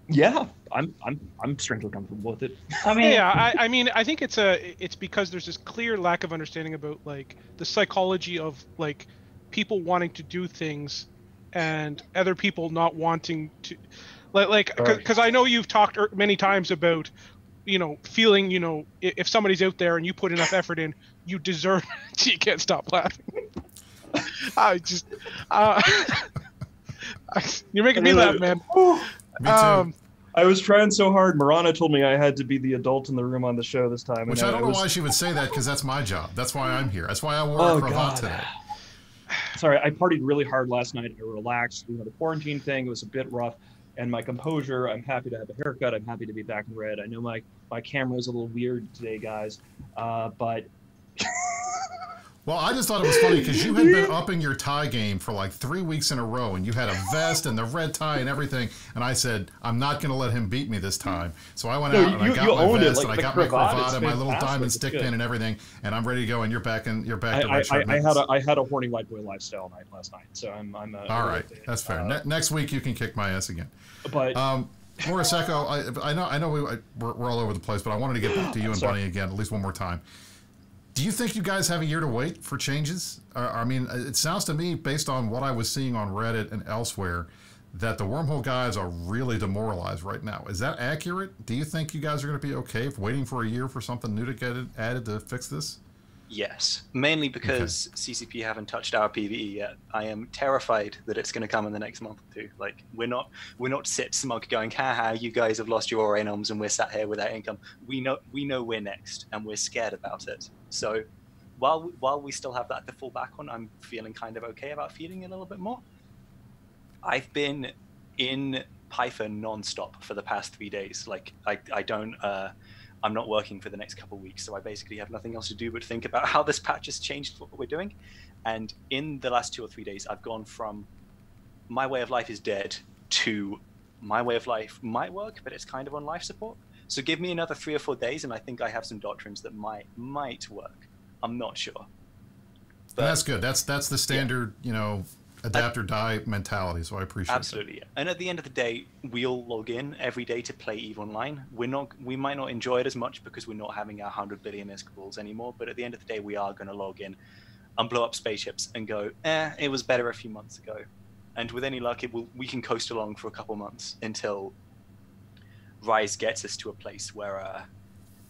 yeah, I'm strangely comfortable with it. I mean, yeah, I mean, I think it's because there's this clear lack of understanding about like the psychology of like people wanting to do things and other people not wanting to, like because I know you've talked many times about feeling if somebody's out there and you put enough effort in, you deserve it. You can't stop laughing. I just You're making me laugh, man. Me too. I was trying so hard. Marana told me I had to be the adult in the room on the show this time. Which I don't know why she would say that, because that's my job. That's why I'm here. That's why I wore a cravat today. Sorry, I partied really hard last night. I relaxed. The quarantine thing, it was a bit rough. And my composure, I'm happy to have a haircut. I'm happy to be back in red. I know my camera is a little weird today, guys. But... Well, I just thought it was funny because you had been upping your tie game for like 3 weeks in a row, and you had a vest and the red tie and everything. And I said, I'm not going to let him beat me this time. So I went out and I got my vest and I got my cravat and my little diamond stick pin and everything, and I'm ready to go. And you're back to red shirt. I had a horny white boy lifestyle night last night, so I'm all right. That's fair. Next week you can kick my ass again. But Morris Echo, I know we're all over the place, but I wanted to get back to you and Bunny again at least one more time. Do you think you guys have a year to wait for changes? I mean, it sounds to me, based on what I was seeing on Reddit and elsewhere, that the wormhole guys are really demoralized right now. Is that accurate? Do you think you guys are going to be okay waiting for a year for something new to get added to fix this? Yes, mainly because CCP haven't touched our PvE yet. I am terrified that it's going to come in the next month or two. Like, we're not sit smug going, haha, you guys have lost your Oranoms and we're sat here without income. We know we're next, and we're scared about it. So while we still have that to fall back on, I'm feeling kind of okay about feeding a little bit more. I've been in Python nonstop for the past 3 days. Like, I'm not working for the next couple of weeks, so I basically have nothing else to do but think about how this patch has changed what we're doing. And in the last 2 or 3 days, I've gone from my way of life is dead to my way of life might work, but it's kind of on life support. So give me another 3 or 4 days, and I think I have some doctrines that might work. I'm not sure. But that's good. That's the standard, adapt or die mentality, so I appreciate absolutely that. And at the end of the day, we'll log in every day to play EVE Online. We might not enjoy it as much because we're not having our 100 billion ISK anymore, but at the end of the day, we are going to log in and blow up spaceships and go, it was better a few months ago. And with any luck, we can coast along for a couple months until Rise gets us to a place where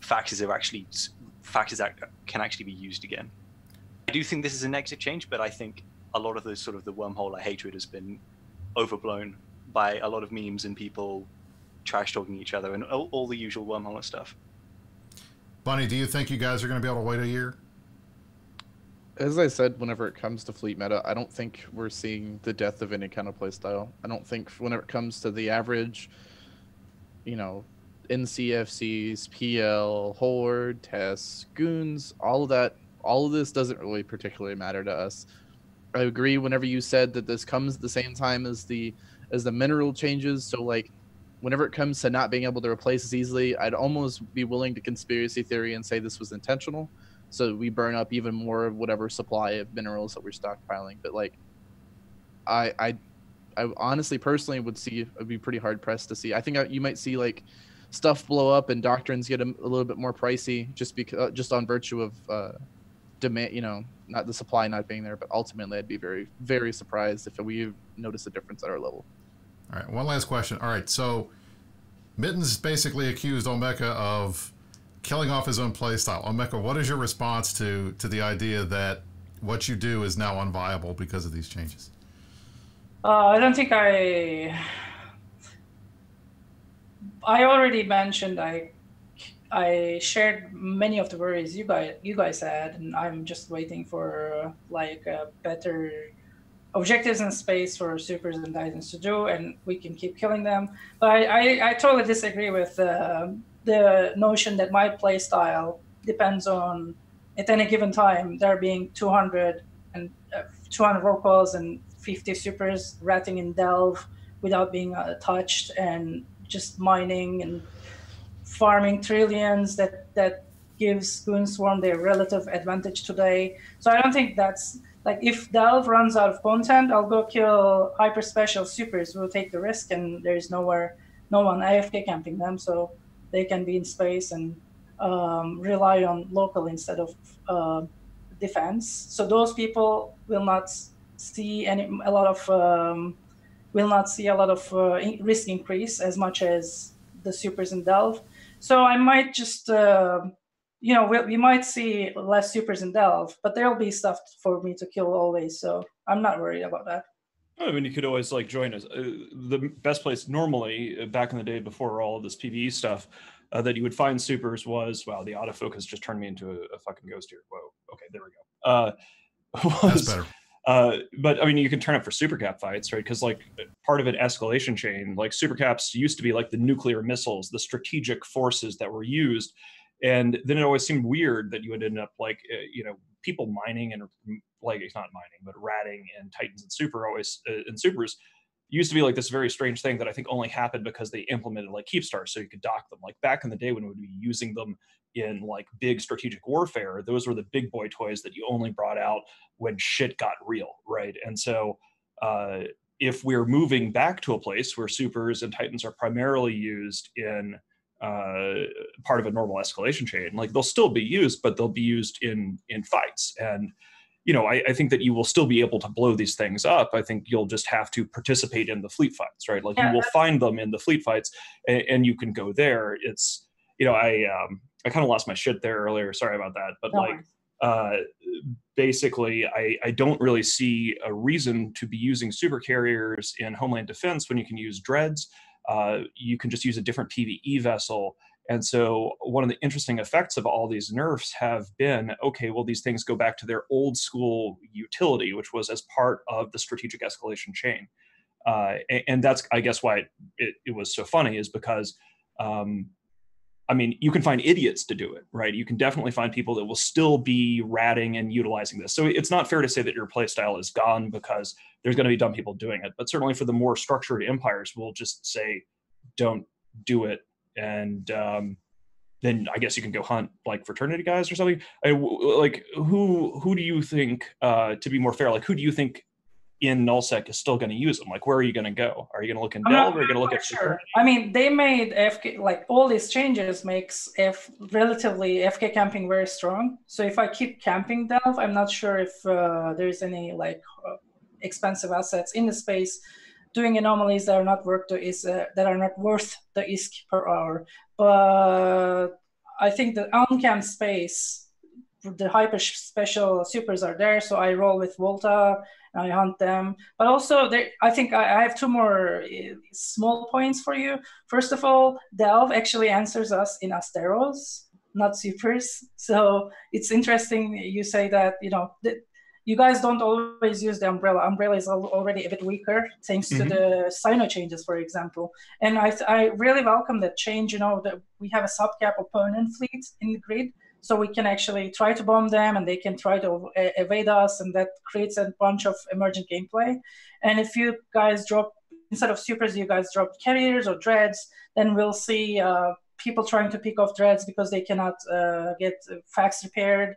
factors that can actually be used again. I do think this is a negative change, but I think a lot of the wormhole hatred has been overblown by a lot of memes and people trash talking each other and all the usual wormhole stuff. Bunny, do you think you guys are going to be able to wait a year? As I said, whenever it comes to fleet meta, I don't think we're seeing the death of any kind of playstyle. I don't think whenever it comes to the average, NCFCs, PL, Horde, Tests, Goons, all of this doesn't really particularly matter to us. I agree whenever you said that this comes at the same time as the mineral changes. So like whenever it comes to not being able to replace as easily, I'd almost be willing to conspiracy theory and say this was intentional. So we burn up even more of whatever supply of minerals that we're stockpiling. But like I honestly personally would be pretty hard pressed to see. I think you might see like stuff blow up and doctrines get a little bit more pricey just on virtue of demand, not the supply not being there, but ultimately I'd be very, very surprised if we notice a difference at our level. All right, one last question. All right, so Mittens basically accused Omeka of killing off his own playstyle. Omeka, what is your response to the idea that what you do is now unviable because of these changes? I don't think I already mentioned I shared many of the worries you guys had, and I'm just waiting for better objectives in space for supers and titans to do, and we can keep killing them. But I totally disagree with the notion that my play style depends on at any given time there being 200 roll calls and 50 supers ratting in Delve without being touched, and just mining and farming trillions that gives Goon Swarm their relative advantage today. So I don't think that's like, if Delve runs out of content, I'll go kill hyper special supers. We'll take the risk, and there's no one AFK camping them, so they can be in space and rely on local instead of defense. So those people will not see a lot of risk increase as much as the supers in Delve. So I might just, we might see less supers in Delve, but there'll be stuff for me to kill always. So I'm not worried about that. I mean, you could always like join us. The best place normally back in the day before all of this PvE stuff that you would find supers was, wow, the autofocus just turned me into a fucking ghost here. Whoa, okay, there we go. That's better. But I mean, you can turn up for super cap fights, right? Because like part of an escalation chain, like super caps used to be like the nuclear missiles, the strategic forces that were used. And then it always seemed weird that you would end up like, people mining and like, it's not mining, but ratting and Titans and supers used to be like this very strange thing that I think only happened because they implemented like keep stars so you could dock them. Like back in the day when we would be using them in like big strategic warfare, those were the big boy toys that you only brought out when shit got real, right? And so if we're moving back to a place where supers and Titans are primarily used in part of a normal escalation chain, like they'll still be used, but they'll be used in fights. And I think that you will still be able to blow these things up. I think you'll just have to participate in the fleet fights, right? Like you will find them in the fleet fights, and you can go there. It's I kind of lost my shit there earlier. Sorry about that, but basically, I don't really see a reason to be using super carriers in Homeland Defense when you can use dreads. You can just use a different PvE vessel. And so one of the interesting effects of all these nerfs have been, okay, well, these things go back to their old school utility, which was as part of the strategic escalation chain. And that's, I guess, why it was so funny is because, I mean, you can find idiots to do it, right? You can definitely find people that will still be ratting and utilizing this. So it's not fair to say that your playstyle is gone because there's going to be dumb people doing it. But certainly for the more structured empires, we'll just say, don't do it. And then I guess you can go hunt like fraternity guys or something. Like who do you think, to be more fair, like who do you think in nullsec is still going to use them? Like where are you going to go? Are you going to look in Delve or are you going to look at fraternity? I mean, they made FK, like all these changes makes relatively FK camping very strong. So if I keep camping Delve, I'm not sure if there's any like expensive assets in the space doing anomalies that are not worth the ISK per hour. But I think the on-camp space, the hyper special supers are there, so I roll with Volta and I hunt them. But also, I think I have two more small points for you. First of all, Delve actually answers us in Asteros, not supers. So it's interesting you say that, you guys don't always use the umbrella. Umbrella is already a bit weaker thanks to the Sino changes, for example. And I really welcome that change, that we have a subcap opponent fleet in the grid, so we can actually try to bomb them and they can try to evade us, and that creates a bunch of emergent gameplay. And if you guys drop, instead of supers, you guys drop carriers or dreads, then we'll see people trying to pick off dreads because they cannot get facts repaired.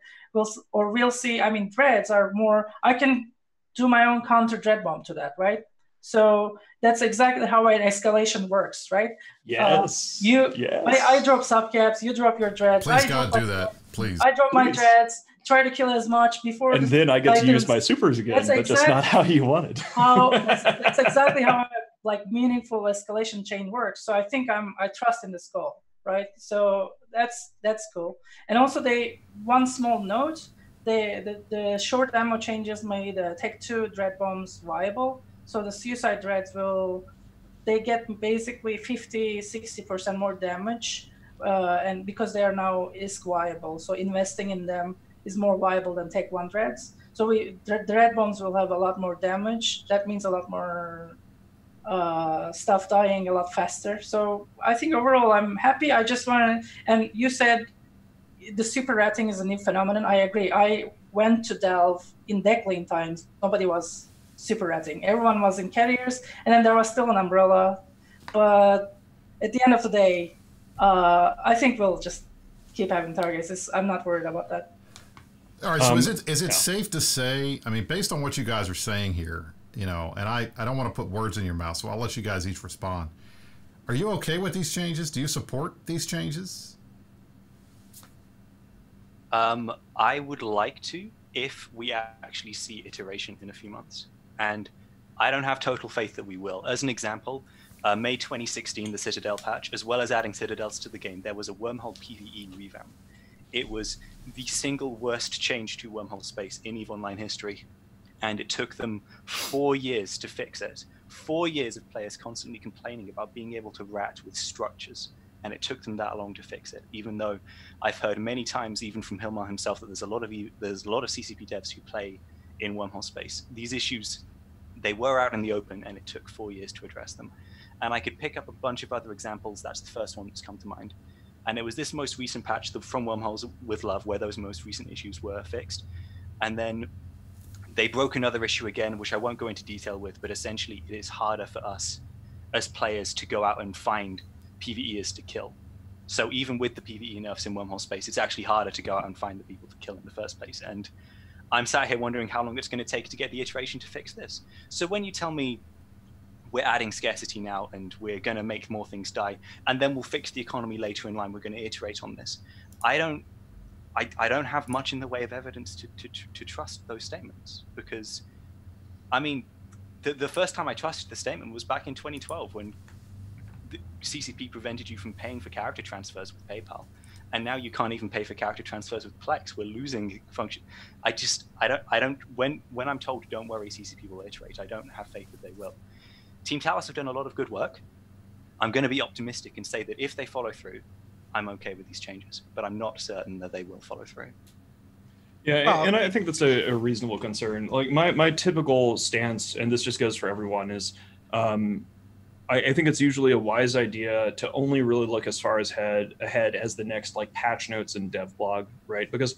We'll see, I mean, dreads are more, I can do my own counter dread bomb to that, right? So that's exactly how an escalation works, right? Yes. I drop subcaps, you drop your dreads. Please, God, do that, please. I drop my dreads, try to kill as much before. And then I get to use my supers again, but just not how you wanted. That's exactly how a meaningful escalation chain works. So I think I trust in this goal. Right, so that's cool. And also, one small note: the short ammo changes made Tech 2 dread bombs viable. So the suicide dreads they get basically 50-60% more damage, and because they are now ISK viable, so investing in them is more viable than Tech 1 dreads. So dread bombs will have a lot more damage. That means a lot more stuff dying a lot faster. So I think overall I'm happy. I just want to, and you said the super ratting is a new phenomenon. I agree. I went to Delve in Decline times. Nobody was super ratting. Everyone was in carriers, and then there was still an umbrella. But at the end of the day, I think we'll just keep having targets. I'm not worried about that. All right, so is it safe to say, I mean, based on what you guys are saying here, and I don't want to put words in your mouth, so I'll let you guys each respond. Are you okay with these changes? Do you support these changes? I would like to, if we actually see iteration in a few months. And I don't have total faith that we will. As an example, May 2016, the Citadel patch, as well as adding Citadels to the game, there was a Wormhole PvE revamp. It was the single worst change to Wormhole space in EVE Online history. and it took them 4 years to fix it. 4 years of players constantly complaining about being able to rat with structures, and it took them that long to fix it, even though I've heard many times, even from Hilmar himself, that there's a lot of CCP devs who play in wormhole space. These issues, they were out in the open, and it took 4 years to address them. And I could pick up a bunch of other examples. That's the first one that's come to mind. And it was this most recent patch from Wormholes with Love where those most recent issues were fixed. And then they broke another issue again, which I won't go into detail with, but essentially it is harder for us as players to go out and find PvEers to kill. So even with the PvE nerfs in wormhole space, it's actually harder to go out and find the people to kill in the first place. And I'm sat here wondering how long it's going to take to get the iteration to fix this. So when you tell me we're adding scarcity now and we're going to make more things die, and then we'll fix the economy later in line, we're going to iterate on this, I don't have much in the way of evidence to trust those statements, because, I mean, the first time I trusted the statement was back in 2012 when the CCP prevented you from paying for character transfers with PayPal, and now you can't even pay for character transfers with Plex. We're losing function. I don't. When I'm told don't worry, CCP will iterate, I don't have faith that they will. Team Talos have done a lot of good work. I'm going to be optimistic and say that if they follow through, I'm okay with these changes, but I'm not certain that they will follow through. Yeah, and I think that's a reasonable concern. Like my typical stance, and this just goes for everyone, is I think it's usually a wise idea to only really look as far as ahead as the next like patch notes and dev blog, right? Because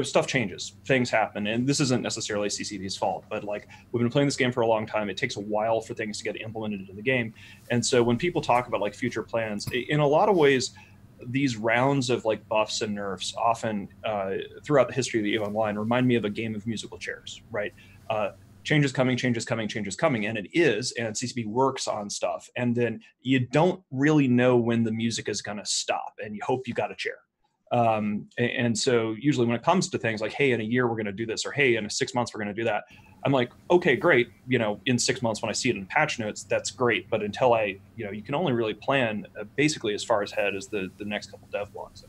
stuff changes, things happen, and this isn't necessarily CCP's fault, but like we've been playing this game for a long time. It takes a while for things to get implemented into the game, and so when people talk about like future plans, in a lot of ways, these rounds of like buffs and nerfs often throughout the history of the EVE Online remind me of a game of musical chairs, right? Changes coming, changes coming, changes coming, and it is, and CCP works on stuff, and then you don't really know when the music is going to stop, and you hope you got a chair. And so usually when it comes to things like, hey, in a year we're going to do this, or hey, in 6 months we're going to do that, I'm like, okay, great. In 6 months when I see it in patch notes, that's great. But until you can only really plan basically as far ahead as the next couple dev blogs.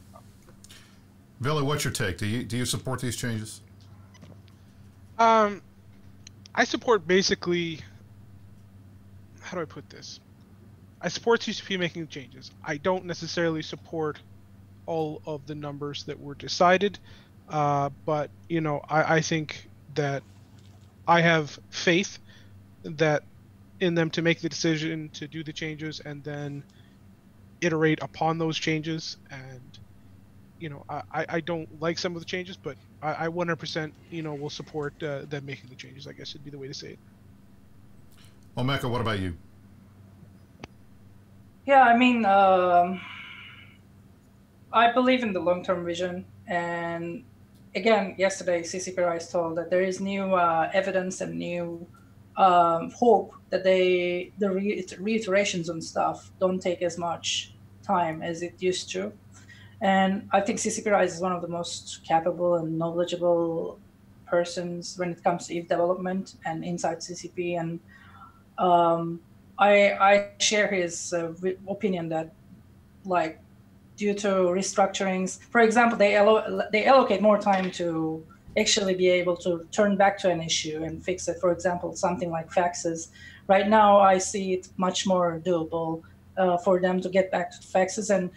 Billy, what's your take? Do you support these changes? I support basically, how do I put this? I support CCP making changes. I don't necessarily support all of the numbers that were decided, but I think that I have faith that in them to make the decision to do the changes and then iterate upon those changes. And I don't like some of the changes, but I 100% will support them making the changes, I guess would be the way to say it. Well, Mecca, what about you? Yeah, I mean, I believe in the long-term vision, and again, yesterday CCP Rise told that there is new evidence and new hope that the reiterations on stuff don't take as much time as it used to. And I think CCP Rise is one of the most capable and knowledgeable persons when it comes to EVE development and inside CCP. And I share his opinion that, like, due to restructurings, for example, they allocate more time to actually be able to turn back to an issue and fix it. For example, something like faxes. Right now, I see it much more doable for them to get back to faxes. And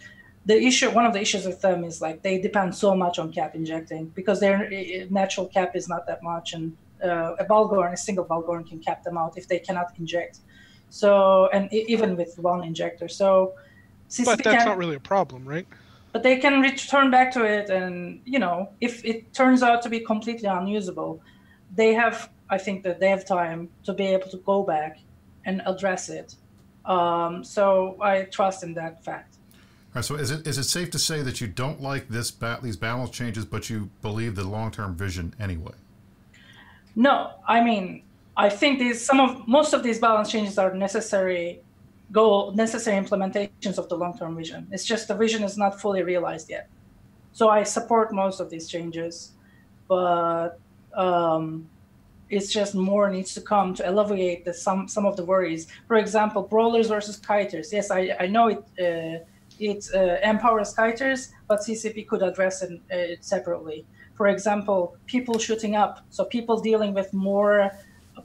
the issue, one of the issues with them is like they depend so much on cap injecting because their natural cap is not that much, and a single Balgorn can cap them out if they cannot inject. So, and even with one injector. So, but that's not really a problem, right? But they can return back to it, and if it turns out to be completely unusable, I think that they have time to be able to go back and address it. So I trust in that fact. All right, so is it safe to say that you don't like these balance changes, but you believe the long-term vision anyway? No, I mean, I think most of these balance changes are necessary implementations of the long-term vision. It's just the vision is not fully realized yet. So I support most of these changes, but it's just more needs to come to alleviate some of the worries. For example, brawlers versus kiters. Yes, I know it empowers kiters, but CCP could address it separately. For example, people shooting up, so people dealing with more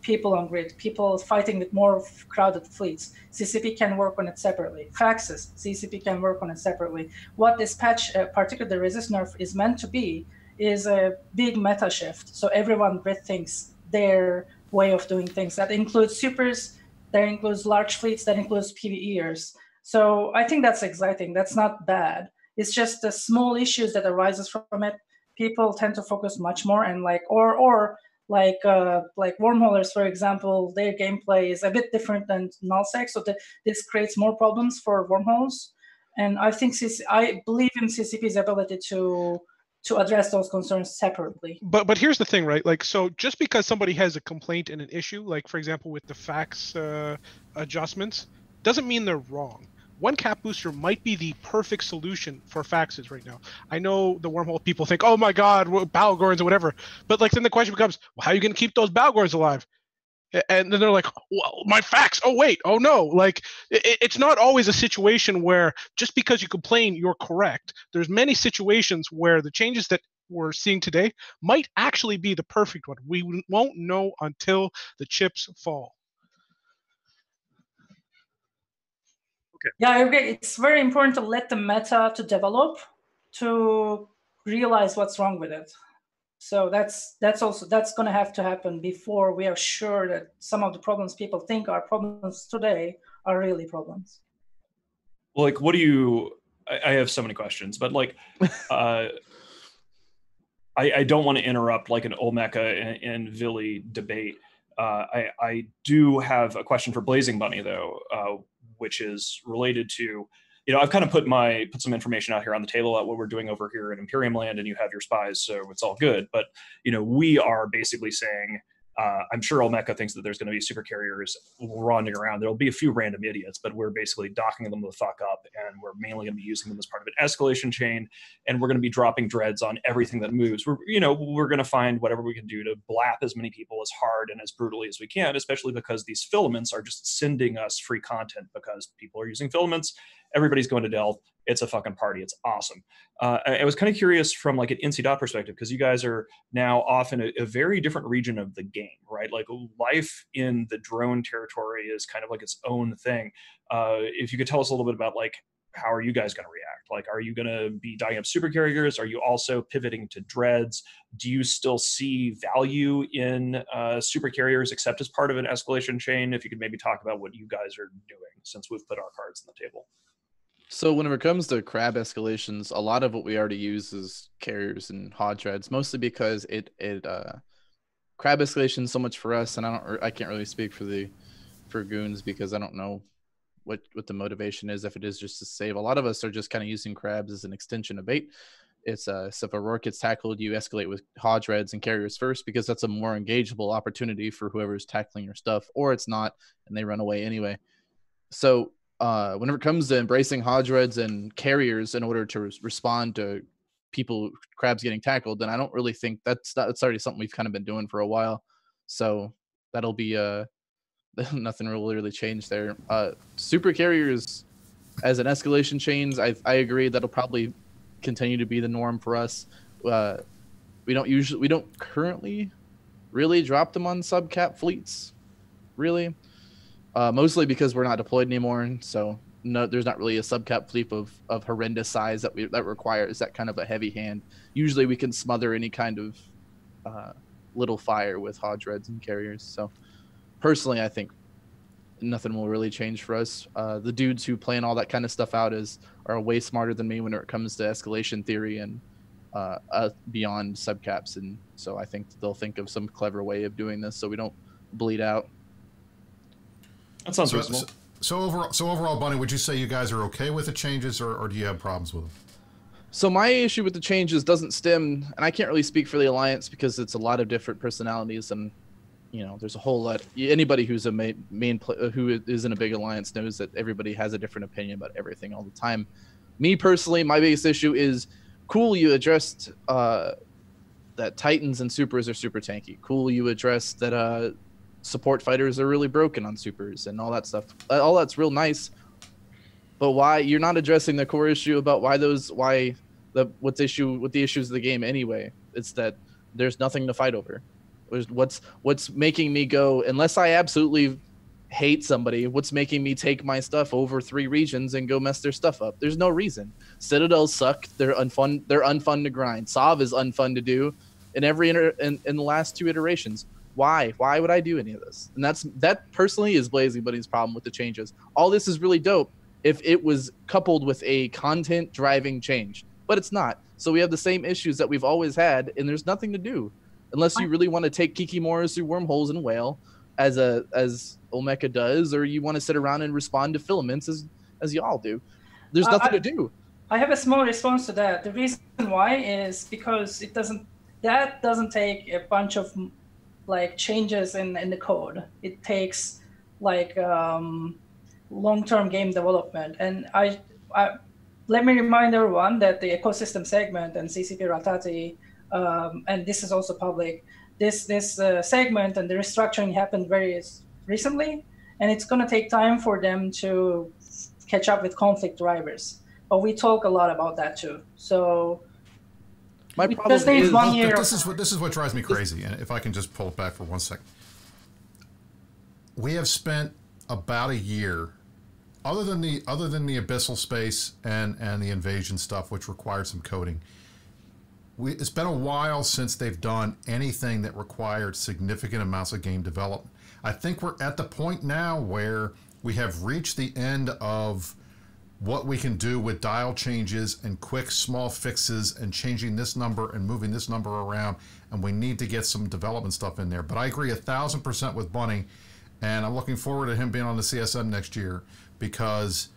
people on grid, people fighting with more crowded fleets. CCP can work on it separately. Faxes, CCP can work on it separately. What this patch, particularly the resist nerf, is meant to be is a big meta shift. So everyone rethinks their way of doing things. That includes supers, that includes large fleets, that includes PvEers. So I think that's exciting. That's not bad. It's just the small issues that arises from it. People tend to focus much more, and like like wormholers, for example, their gameplay is a bit different than nullsec, so this creates more problems for wormholes. And I think I believe in CCP's ability to address those concerns separately. But here's the thing, right? Like, so just because somebody has a complaint and an issue, like for example with the fax adjustments, doesn't mean they're wrong. One cap booster might be the perfect solution for faxes right now. I know the wormhole people think, oh my God, Balgorns or whatever. But like then the question becomes, well, how are you going to keep those Balgorns alive? And then they're like, well, my fax. Oh, wait. Oh, no. Like, it's not always a situation where just because you complain, you're correct. There's many situations where the changes that we're seeing today might actually be the perfect one. We won't know until the chips fall. Okay. Yeah, I agree. It's very important to let the meta to develop to realize what's wrong with it. So that's going to have to happen before we are sure that some of the problems people think are problems today are really problems. Well, like, what do you? I have so many questions, but like, I don't want to interrupt like an Olmeca and Vili debate. I do have a question for Blazing Bunny though, which is related to, you know, I've kind of put some information out here on the table about what we're doing over here in Imperium Land, and you have your spies, so it's all good. But, you know, we are basically saying, I'm sure Olmeca thinks that there's going to be super carriers wandering around. There'll be a few random idiots, but we're basically docking them the fuck up, and we're mainly going to be using them as part of an escalation chain, and we're going to be dropping dreads on everything that moves. We're going to find whatever we can do to blap as many people as hard and as brutally as we can, especially because these filaments are just sending us free content because people are using filaments. Everybody's going to Delve. It's a fucking party. It's awesome. I was kind of curious from like an NC perspective, because you guys are now off in a very different region of the game, right? Like life in the drone territory is kind of like its own thing. If you could tell us a little bit about like, how are you guys going to react? Like, are you going to be dying up super carriers? Are you also pivoting to dreads? Do you still see value in super carriers except as part of an escalation chain? If you could maybe talk about what you guys are doing since we've put our cards on the table. So whenever it comes to crab escalations, a lot of what we already use is carriers and hod dreads, mostly because crab escalation so much for us, and I can't really speak for goons because I don't know what the motivation is. If it is just to save, a lot of us are just kind of using crabs as an extension of bait. It's so if a rourke gets tackled, you escalate with hod dreads and carriers first because that's a more engageable opportunity for whoever's tackling your stuff, or it's not and they run away anyway. So whenever it comes to embracing hod dreads and carriers in order to respond to crabs getting tackled, then I don't really think that's already something we've kind of been doing for a while. So that'll be nothing will really change there. Super carriers as an escalation chains, I agree that'll probably continue to be the norm for us. We don't currently really drop them on subcap fleets, really. Mostly because we're not deployed anymore, so there's not really a subcap fleet of horrendous size that requires that kind of a heavy hand. Usually we can smother any kind of little fire with hod dreads and carriers. So personally, I think nothing will really change for us. The dudes who plan all that kind of stuff out are way smarter than me when it comes to escalation theory and beyond subcaps, and so I think they'll think of some clever way of doing this so we don't bleed out. That sounds reasonable. So overall, Bunny, would you say you guys are okay with the changes, or do you have problems with them? So my issue with the changes doesn't stem, and I can't really speak for the Alliance because it's a lot of different personalities, and there's a whole lot. Anybody who's a who is in a big alliance knows that everybody has a different opinion about everything all the time. Me personally, my biggest issue is, cool, you addressed that Titans and supers are super tanky. Cool, you addressed that support fighters are really broken on supers and all that stuff. All that's real nice, but why you're not addressing the core issue about what the issues of the game anyway? It's that there's nothing to fight over. What's making me go, unless I absolutely hate somebody, what's making me take my stuff over 3 regions and go mess their stuff up? There's no reason. Citadels suck. They're unfun to grind. Sov is unfun to do in in the last 2 iterations. Why would I do any of this? And that personally is Blazing Buddy's problem with the changes. All this is really dope if it was coupled with a content driving change, but it's not. So we have the same issues that we've always had, and there's nothing to do unless you really want to take Kikimoras through wormholes and whale as Olmeca does, or you want to sit around and respond to filaments as y'all do. There's nothing to do. I have a small response to that. The reason why is because that doesn't take a bunch of like changes in the code. It takes like long-term game development. And I let me remind everyone that the ecosystem segment and CCP Ratati, and this is also public, this segment and the restructuring happened very recently, and it's going to take time for them to catch up with conflict drivers. But we talk a lot about that too. So my problem is this is what drives me crazy. And if I can just pull it back for 1 second, we have spent about a year, other than the abyssal space and the invasion stuff, which required some coding. It's been a while since they've done anything that required significant amounts of game development. I think we're at the point now where we have reached the end of what we can do with dial changes and quick small fixes and changing this number and moving this number around, and we need to get some development stuff in there. But I agree 1,000% with Bunny, and I'm looking forward to him being on the CSM next year, because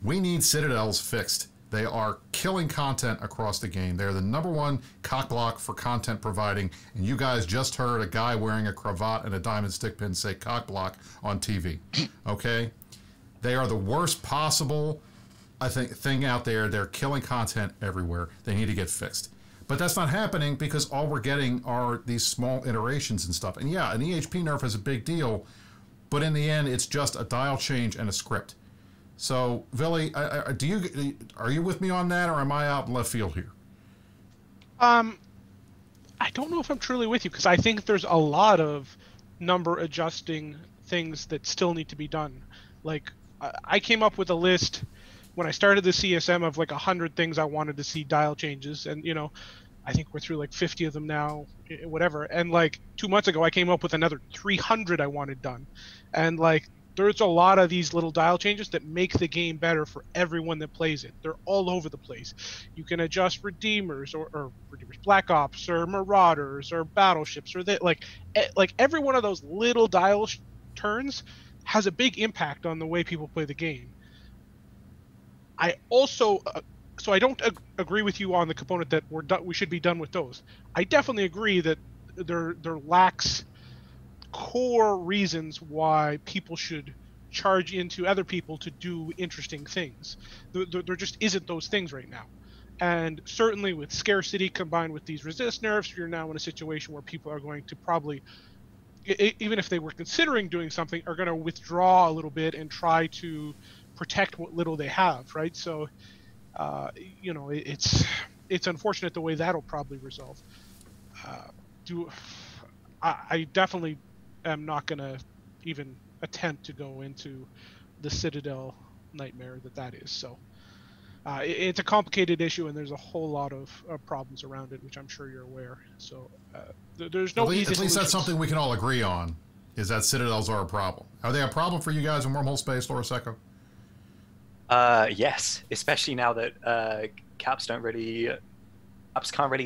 we need Citadels fixed. They are killing content across the game. They're the #1 cock block for content providing, and you guys just heard a guy wearing a cravat and a diamond stick pin say cock block on TV, okay? They are the worst possible, I think, thing out there. They're killing content everywhere. They need to get fixed. But that's not happening because all we're getting are these small iterations and stuff. And yeah, an EHP nerf is a big deal, but in the end, it's just a dial change and a script. So, Villy, are you with me on that, or am I out in left field here? I don't know if I'm truly with you, because I think there's a lot of number adjusting things that still need to be done. Like, I came up with a list when I started the CSM of like 100 things I wanted to see dial changes, and you know, I think we're through like 50 of them now, whatever. And like 2 months ago, I came up with another 300 I wanted done, and like there's a lot of these little dial changes that make the game better for everyone that plays it. They're all over the place. You can adjust Redeemers or Redeemers, Black Ops or Marauders or Battleships, or that like every one of those little dial turns has a big impact on the way people play the game. I also, so I don't agree with you on the component that we should be done with those. I definitely agree that there lacks core reasons why people should charge into other people to do interesting things. There just isn't those things right now. And certainly with scarcity combined with these resist nerfs, you're now in a situation where people are going to probably, even if they were considering doing something, are going to withdraw a little bit and try to protect what little they have, right? So, you know, it's unfortunate the way that'll probably resolve. I definitely am not going to even attempt to go into the Citadel nightmare that is. So it's a complicated issue, and there's a whole lot of problems around it, which I'm sure you're aware. So there's no easy solutions. At least that's something we can all agree on, is that Citadels are a problem. Are they a problem for you guys in wormhole space, Laura Secco? Yes, especially now that caps can't really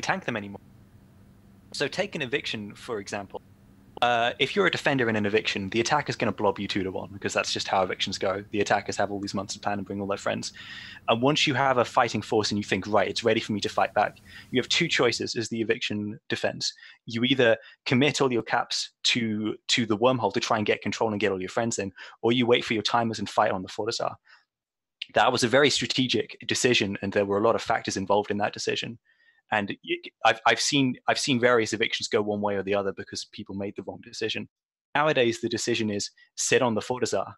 tank them anymore. So take an eviction, for example. If you're a defender in an eviction, the attacker's going to blob you 2-1, because that's just how evictions go. The attackers have all these months to plan and bring all their friends. And once you have a fighting force and you think, right, it's ready for me to fight back, you have 2 choices as the eviction defense. You either commit all your caps to the wormhole to try and get control and get all your friends in, or you wait for your timers and fight on the Fortizar. That was a very strategic decision, and there were a lot of factors involved in that decision. And I've seen various evictions go one way or the other because people made the wrong decision. Nowadays, the decision is sit on the Fortizar.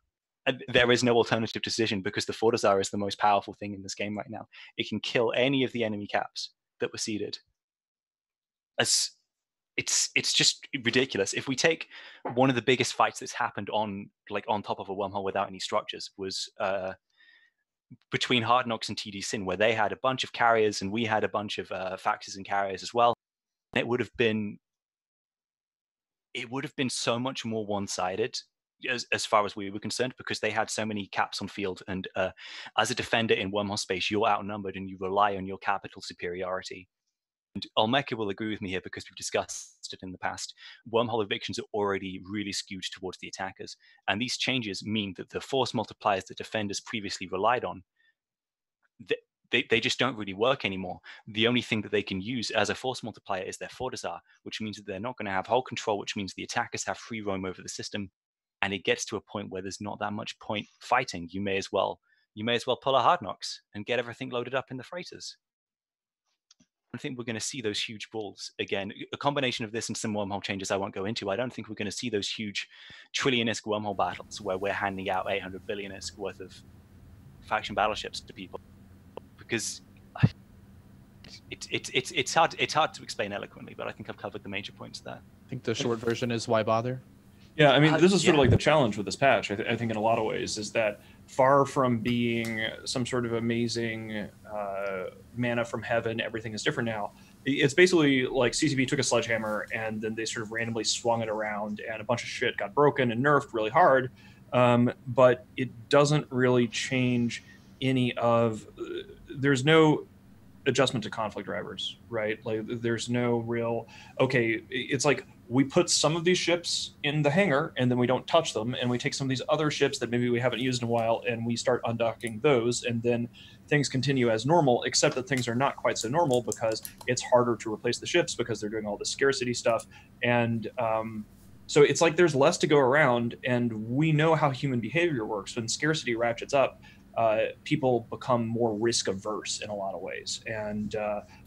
And there is no alternative decision, because the Fortizar is the most powerful thing in this game right now. It can kill any of the enemy caps that were seeded. as it's just ridiculous. If we take one of the biggest fights that's happened on top of a wormhole without any structures was between Hard Knocks and TD Sin, where they had a bunch of carriers and we had a bunch of faxes and carriers as well. It would have been so much more one-sided as far as we were concerned, because they had so many caps on field, and as a defender in wormhole space, you're outnumbered and you rely on your capital superiority. And Olmeca will agree with me here because we've discussed it in the past. Wormhole evictions are already really skewed towards the attackers. And these changes mean that the force multipliers that defenders previously relied on, they just don't really work anymore. The only thing that they can use as a force multiplier is their Fortizar, which means that they're not going to have whole control, which means the attackers have free roam over the system. And it gets to a point where there's not that much point fighting. You may as well pull a Hard Knocks and get everything loaded up in the freighters. I think we're going to see those huge brawls again. A combination of this and some wormhole changes I won't go into. I don't think we're going to see those huge trillion-esque wormhole battles where we're handing out 800 billion-esque worth of faction battleships to people, because it's hard to explain eloquently. But I think I've covered the major points there. I think the short version is why bother? Yeah, I mean, this is sort of like the challenge with this patch, I think in a lot of ways, is that far from being some sort of amazing manna from heaven, everything is different now. It's basically like CCP took a sledgehammer and then they sort of randomly swung it around and a bunch of shit got broken and nerfed really hard. But it doesn't really change any of... There's no adjustment to conflict drivers, right? Like there's no real... Okay, it's like... we put some of these ships in the hangar and then we don't touch them, and we take some of these other ships that maybe we haven't used in a while and we start undocking those, and then things continue as normal, except that things are not quite so normal because it's harder to replace the ships because they're doing all this scarcity stuff. And so it's like there's less to go around, and we know how human behavior works. When scarcity ratchets up, people become more risk averse in a lot of ways. And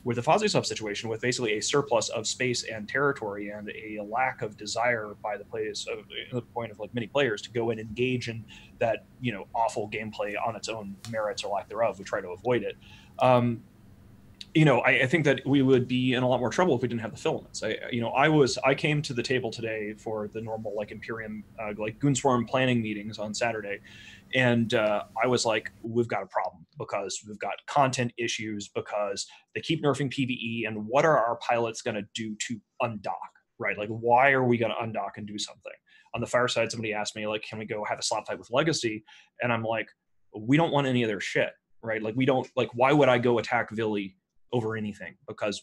with the Fozzy situation, with basically a surplus of space and territory and a lack of desire by the point of like many players to go and engage in that, awful gameplay on its own merits or lack thereof, we try to avoid it. I think that we would be in a lot more trouble if we didn't have the filaments. I came to the table today for the normal like Imperium, like Goonswarm planning meetings on Saturday. And I was like, we've got a problem because we've got content issues because they keep nerfing PvE, and what are our pilots going to do to undock, right? Like, why are we going to undock and do something? On the fireside, somebody asked me, like, can we go have a slap fight with Legacy? And I'm like, we don't want any of their shit, right? Like, we don't, like, why would I go attack Vili over anything? Because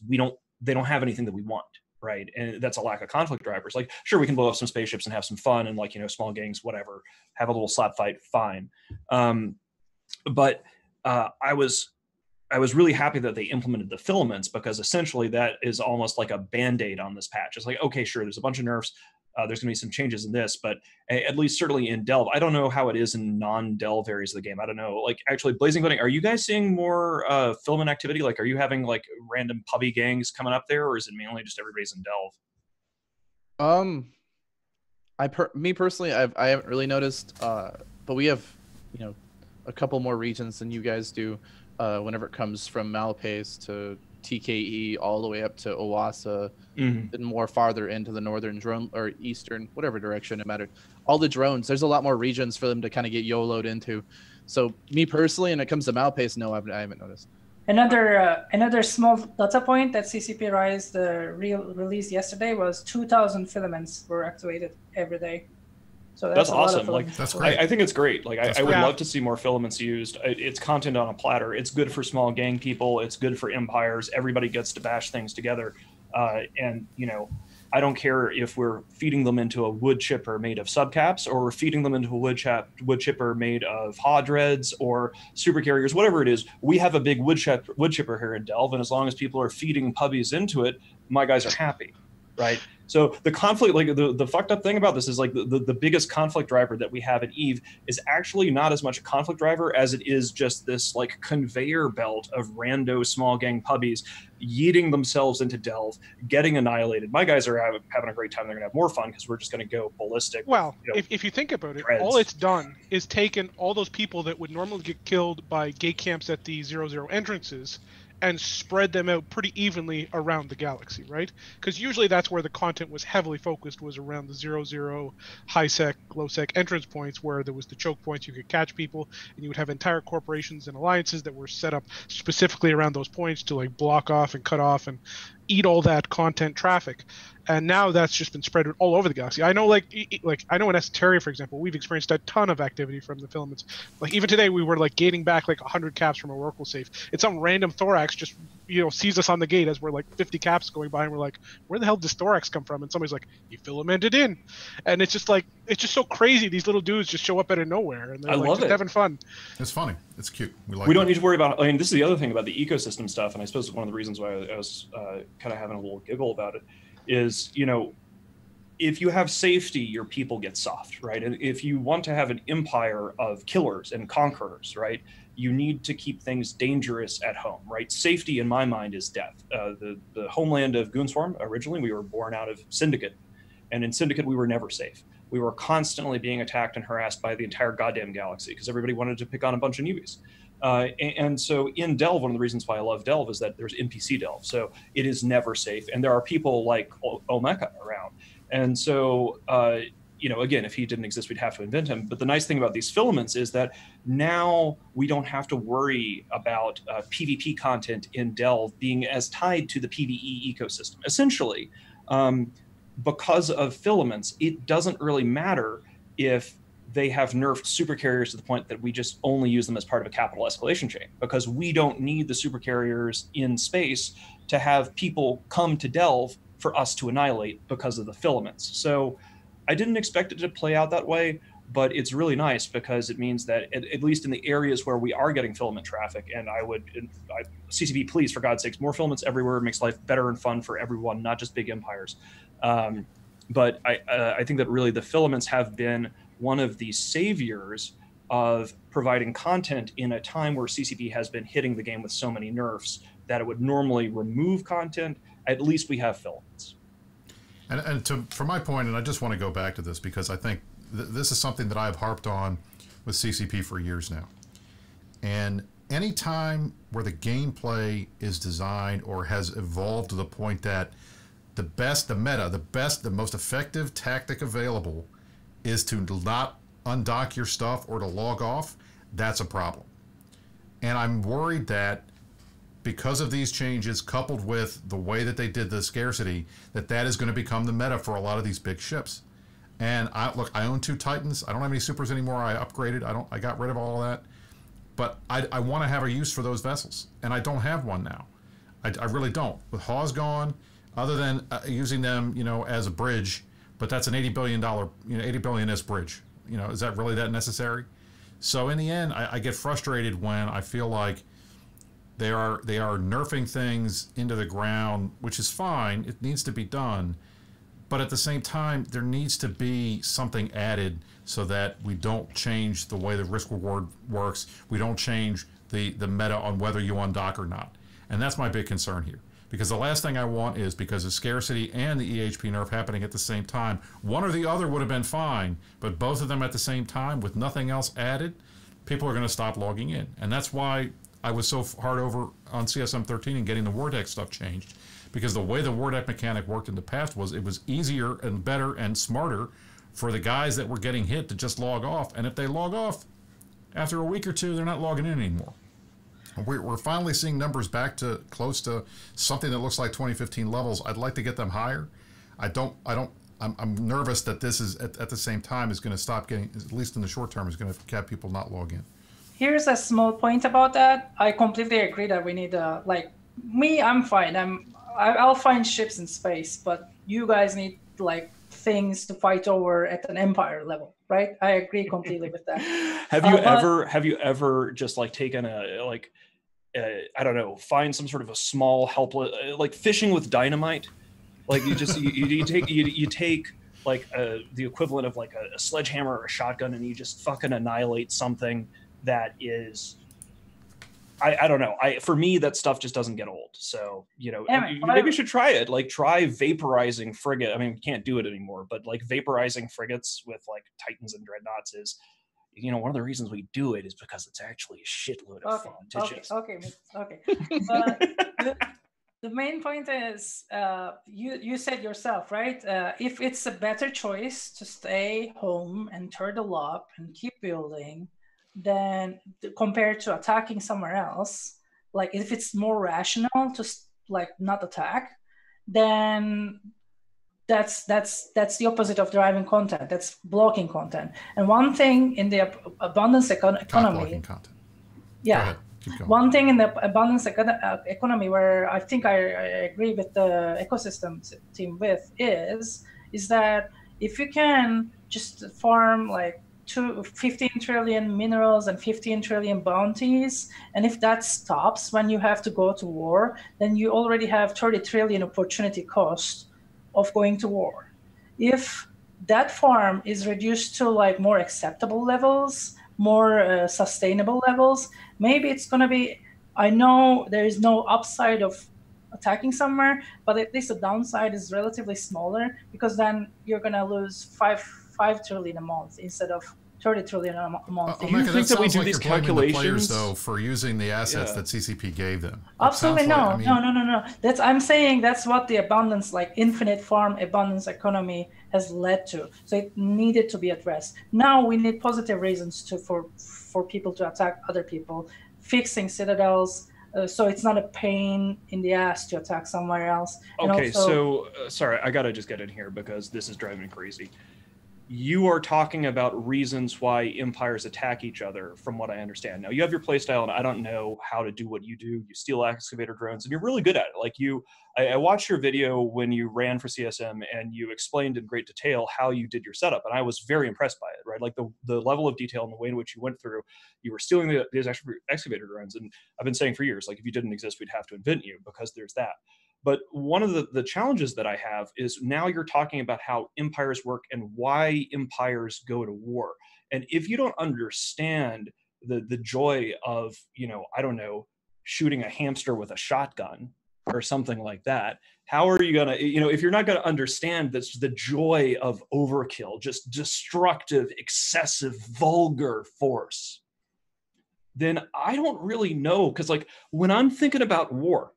they don't have anything that we want. Right. And that's a lack of conflict drivers. Like, sure, we can blow up some spaceships and have some fun and like, small gangs, whatever, have a little slap fight. Fine. But I was really happy that they implemented the filaments, because essentially that is almost like a Band-Aid on this patch. It's like, okay, sure, there's a bunch of nerfs. There's going to be some changes in this, but at least certainly in Delve, I don't know how it is in non-Delve areas of the game. I don't know. Like, actually, Blazing Pudding, are you guys seeing more filament activity? Like, are you having like random pubby gangs coming up there, or is it mainly just everybody's in Delve? Me personally, I haven't really noticed, but we have, a couple more regions than you guys do. Whenever it comes from Malpace to TKE all the way up to Owasa, and more farther into the northern drone or eastern, whatever direction it mattered. All the drones, there's a lot more regions for them to kind of get YOLO'd into. So me personally, when it comes to Malpace, no, I haven't noticed. Another small data point that CCP Rise released yesterday was 2,000 filaments were activated every day. So that's awesome. Like, that's great. I think it's great. Like, I would love to see more filaments used. It's content on a platter. It's good for small gang people. It's good for empires. Everybody gets to bash things together. And I don't care if we're feeding them into a wood chipper made of subcaps, or we're feeding them into a wood chipper made of Hodreds or super carriers, whatever it is. We have a big wood chipper here in Delve, and as long as people are feeding puppies into it, my guys are happy, right? So the conflict, like the fucked up thing about this is like the biggest conflict driver that we have at EVE is actually not as much a conflict driver as it is just this like conveyor belt of rando small gang puppies yeeting themselves into Delve, getting annihilated. My guys are having a great time. They're gonna have more fun because we're just gonna go ballistic. Well, if you think about it, all it's done is taken all those people that would normally get killed by gate camps at the 0-0 entrances and spread them out pretty evenly around the galaxy, right? Because usually that's where the content was heavily focused, was around the 0-0 high sec, low sec entrance points, where there was the choke points, you could catch people, and you would have entire corporations and alliances that were set up specifically around those points to like block off and cut off and eat all that content traffic. And now that's just been spread all over the galaxy. I know, like I know in Esoteria, for example, we've experienced a ton of activity from the filaments. Like even today, we were like gating back like 100 caps from a Oracle safe. It's some random thorax just sees us on the gate as we're like 50 caps going by, and we're like, where the hell does thorax come from? And somebody's like, you filamented in, and it's just so crazy. These little dudes just show up out of nowhere, and they're like just having fun. It's funny. It's cute. We don't need to worry about. I mean, this is the other thing about the ecosystem stuff, and I suppose one of the reasons why I was kind of having a little giggle about it is, if you have safety, your people get soft, right? And if you want to have an empire of killers and conquerors, right, you need to keep things dangerous at home, right? Safety, in my mind, is death. The homeland of Goonswarm, originally, we were born out of Syndicate. And in Syndicate, we were never safe. We were constantly being attacked and harassed by the entire goddamn galaxy because everybody wanted to pick on a bunch of newbies. And so in Delve, one of the reasons why I love Delve is that there's NPC Delve. So it is never safe. And there are people like Omeka around. And so, again, if he didn't exist, we'd have to invent him. But the nice thing about these filaments is that now we don't have to worry about PvP content in Delve being as tied to the PvE ecosystem. Essentially, because of filaments, it doesn't really matter if they have nerfed supercarriers to the point that we just only use them as part of a capital escalation chain, because we don't need the supercarriers in space to have people come to Delve for us to annihilate because of the filaments. So I didn't expect it to play out that way, but it's really nice because it means that at least in the areas where we are getting filament traffic, and CCP, please, for God's sakes, more filaments everywhere makes life better and fun for everyone, not just big empires. But I think that really the filaments have been one of the saviors of providing content in a time where CCP has been hitting the game with so many nerfs that it would normally remove content. At least we have filaments. And from my point, and I just want to go back to this because I think this is something that I've harped on with CCP for years now. And any time where the gameplay is designed or has evolved to the point that the most effective tactic available is to not undock your stuff or to log off, that's a problem. And I'm worried that because of these changes, coupled with the way that they did the scarcity, that is going to become the meta for a lot of these big ships. And I own 2 Titans. I don't have any supers anymore. I upgraded. I got rid of all of that. But I want to have a use for those vessels, and I don't have one now. I really don't. With Hawes gone, other than using them, as a bridge, but that's an $80 billion, $80 billion-ish bridge. Is that really that necessary? So in the end, I get frustrated when I feel like they are nerfing things into the ground, which is fine. It needs to be done. But at the same time, there needs to be something added so that we don't change the way the risk reward works. We don't change the meta on whether you undock or not. And that's my big concern here. Because the last thing I want is, because of scarcity and the EHP nerf happening at the same time, one or the other would have been fine, but both of them at the same time with nothing else added, people are going to stop logging in. And that's why I was so hard over on CSM 13 and getting the war deck stuff changed. Because the way the war deck mechanic worked in the past was it was easier and better and smarter for the guys that were getting hit to just log off. And if they log off, after a week or two, they're not logging in anymore. We're finally seeing numbers back to close to something that looks like 2015 levels. I'd like to get them higher. I'm nervous that this is at the same time is going to stop getting, at least in the short term, is going to have people not log in. Here's a small point about that. I completely agree that we need I'm fine. I'll find ships in space, but you guys need things to fight over at an empire level, right? I agree completely with that. Have you ever just taken I don't know, find some sort of a small helpless, fishing with dynamite? You take the equivalent of a sledgehammer or a shotgun, and you just fucking annihilate something that is, I don't know. For me, that stuff just doesn't get old. So, maybe you should try it. Try vaporizing frigate. I mean, we can't do it anymore, but vaporizing frigates with Titans and dreadnoughts one of the reasons we do it is because it's actually a shitload of fun to just. Okay. But the main point is, you said yourself, right? If it's a better choice to stay home and turtle up and keep building, then compared to attacking somewhere else, like if it's more rational to like not attack, then that's the opposite of driving content. That's blocking content. And one thing in the abundance economy, blocking content. yeah. One thing in the abundance economy where I think I agree with the ecosystem team with is that if you can just farm like 15 trillion minerals and 15 trillion bounties, and if that stops when you have to go to war, then you already have 30 trillion opportunity cost of going to war. If that farm is reduced to like more acceptable levels, more sustainable levels, maybe it's going to be, I know there is no upside of attacking somewhere, but at least the downside is relatively smaller, because then you're going to lose 5 trillion a month instead of 30 trillion a month. Do you think that we do these calculations? The players, though, for using the assets that CCP gave them. Absolutely no. No. I'm saying that's what the abundance, like infinite farm abundance economy has led to. So it needed to be addressed. Now we need positive reasons for people to attack other people, fixing citadels, so it's not a pain in the ass to attack somewhere else. Okay, so sorry, I gotta just get in here because this is driving me crazy. You are talking about reasons why empires attack each other, from what I understand. Now, you have your playstyle, and I don't know how to do what you do. You steal excavator drones, and you're really good at it. Like I watched your video when you ran for CSM, and you explained in great detail how you did your setup, and I was very impressed by it, right? Like the level of detail and the way in which you went through, you were stealing these excavator drones, and I've been saying for years, like if you didn't exist, we'd have to invent you, because there's that. But one of the challenges that I have is now you're talking about how empires work and why empires go to war. And if you don't understand the joy of, I don't know, shooting a hamster with a shotgun or something like that, how are you gonna, if you're not gonna understand that's the joy of overkill, just destructive, excessive, vulgar force, then I don't really know. Because like when I'm thinking about war,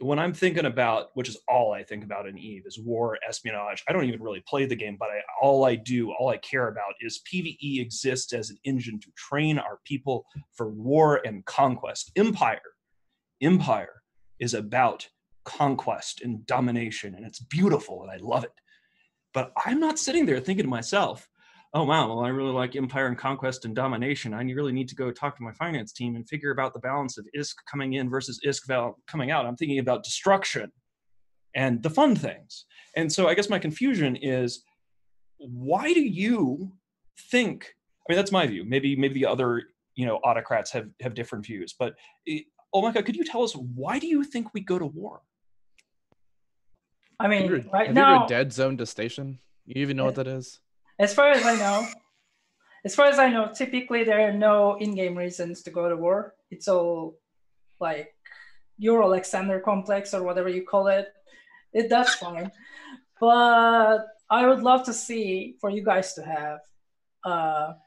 when I'm thinking about, which is all I think about in EVE, is war, espionage. I don't even really play the game, but all I care about is PvE exists as an engine to train our people for war and conquest. Empire is about conquest and domination, and it's beautiful, and I love it. But I'm not sitting there thinking to myself, oh, wow, well, I really like empire and conquest and domination. I really need to go talk to my finance team and figure about the balance of ISK coming in versus ISK coming out. I'm thinking about destruction and the fun things. And so I guess my confusion is, why do you think, I mean, that's my view. Maybe the other, autocrats have different views. But, Omeka, could you tell us, why do you think we go to war? I mean, have you ever dead zoned a station? You even know what that is? As far as I know, typically there are no in-game reasons to go to war. It's all like Euro Alexander complex or whatever you call it. That's fine. But I would love to see for you guys to have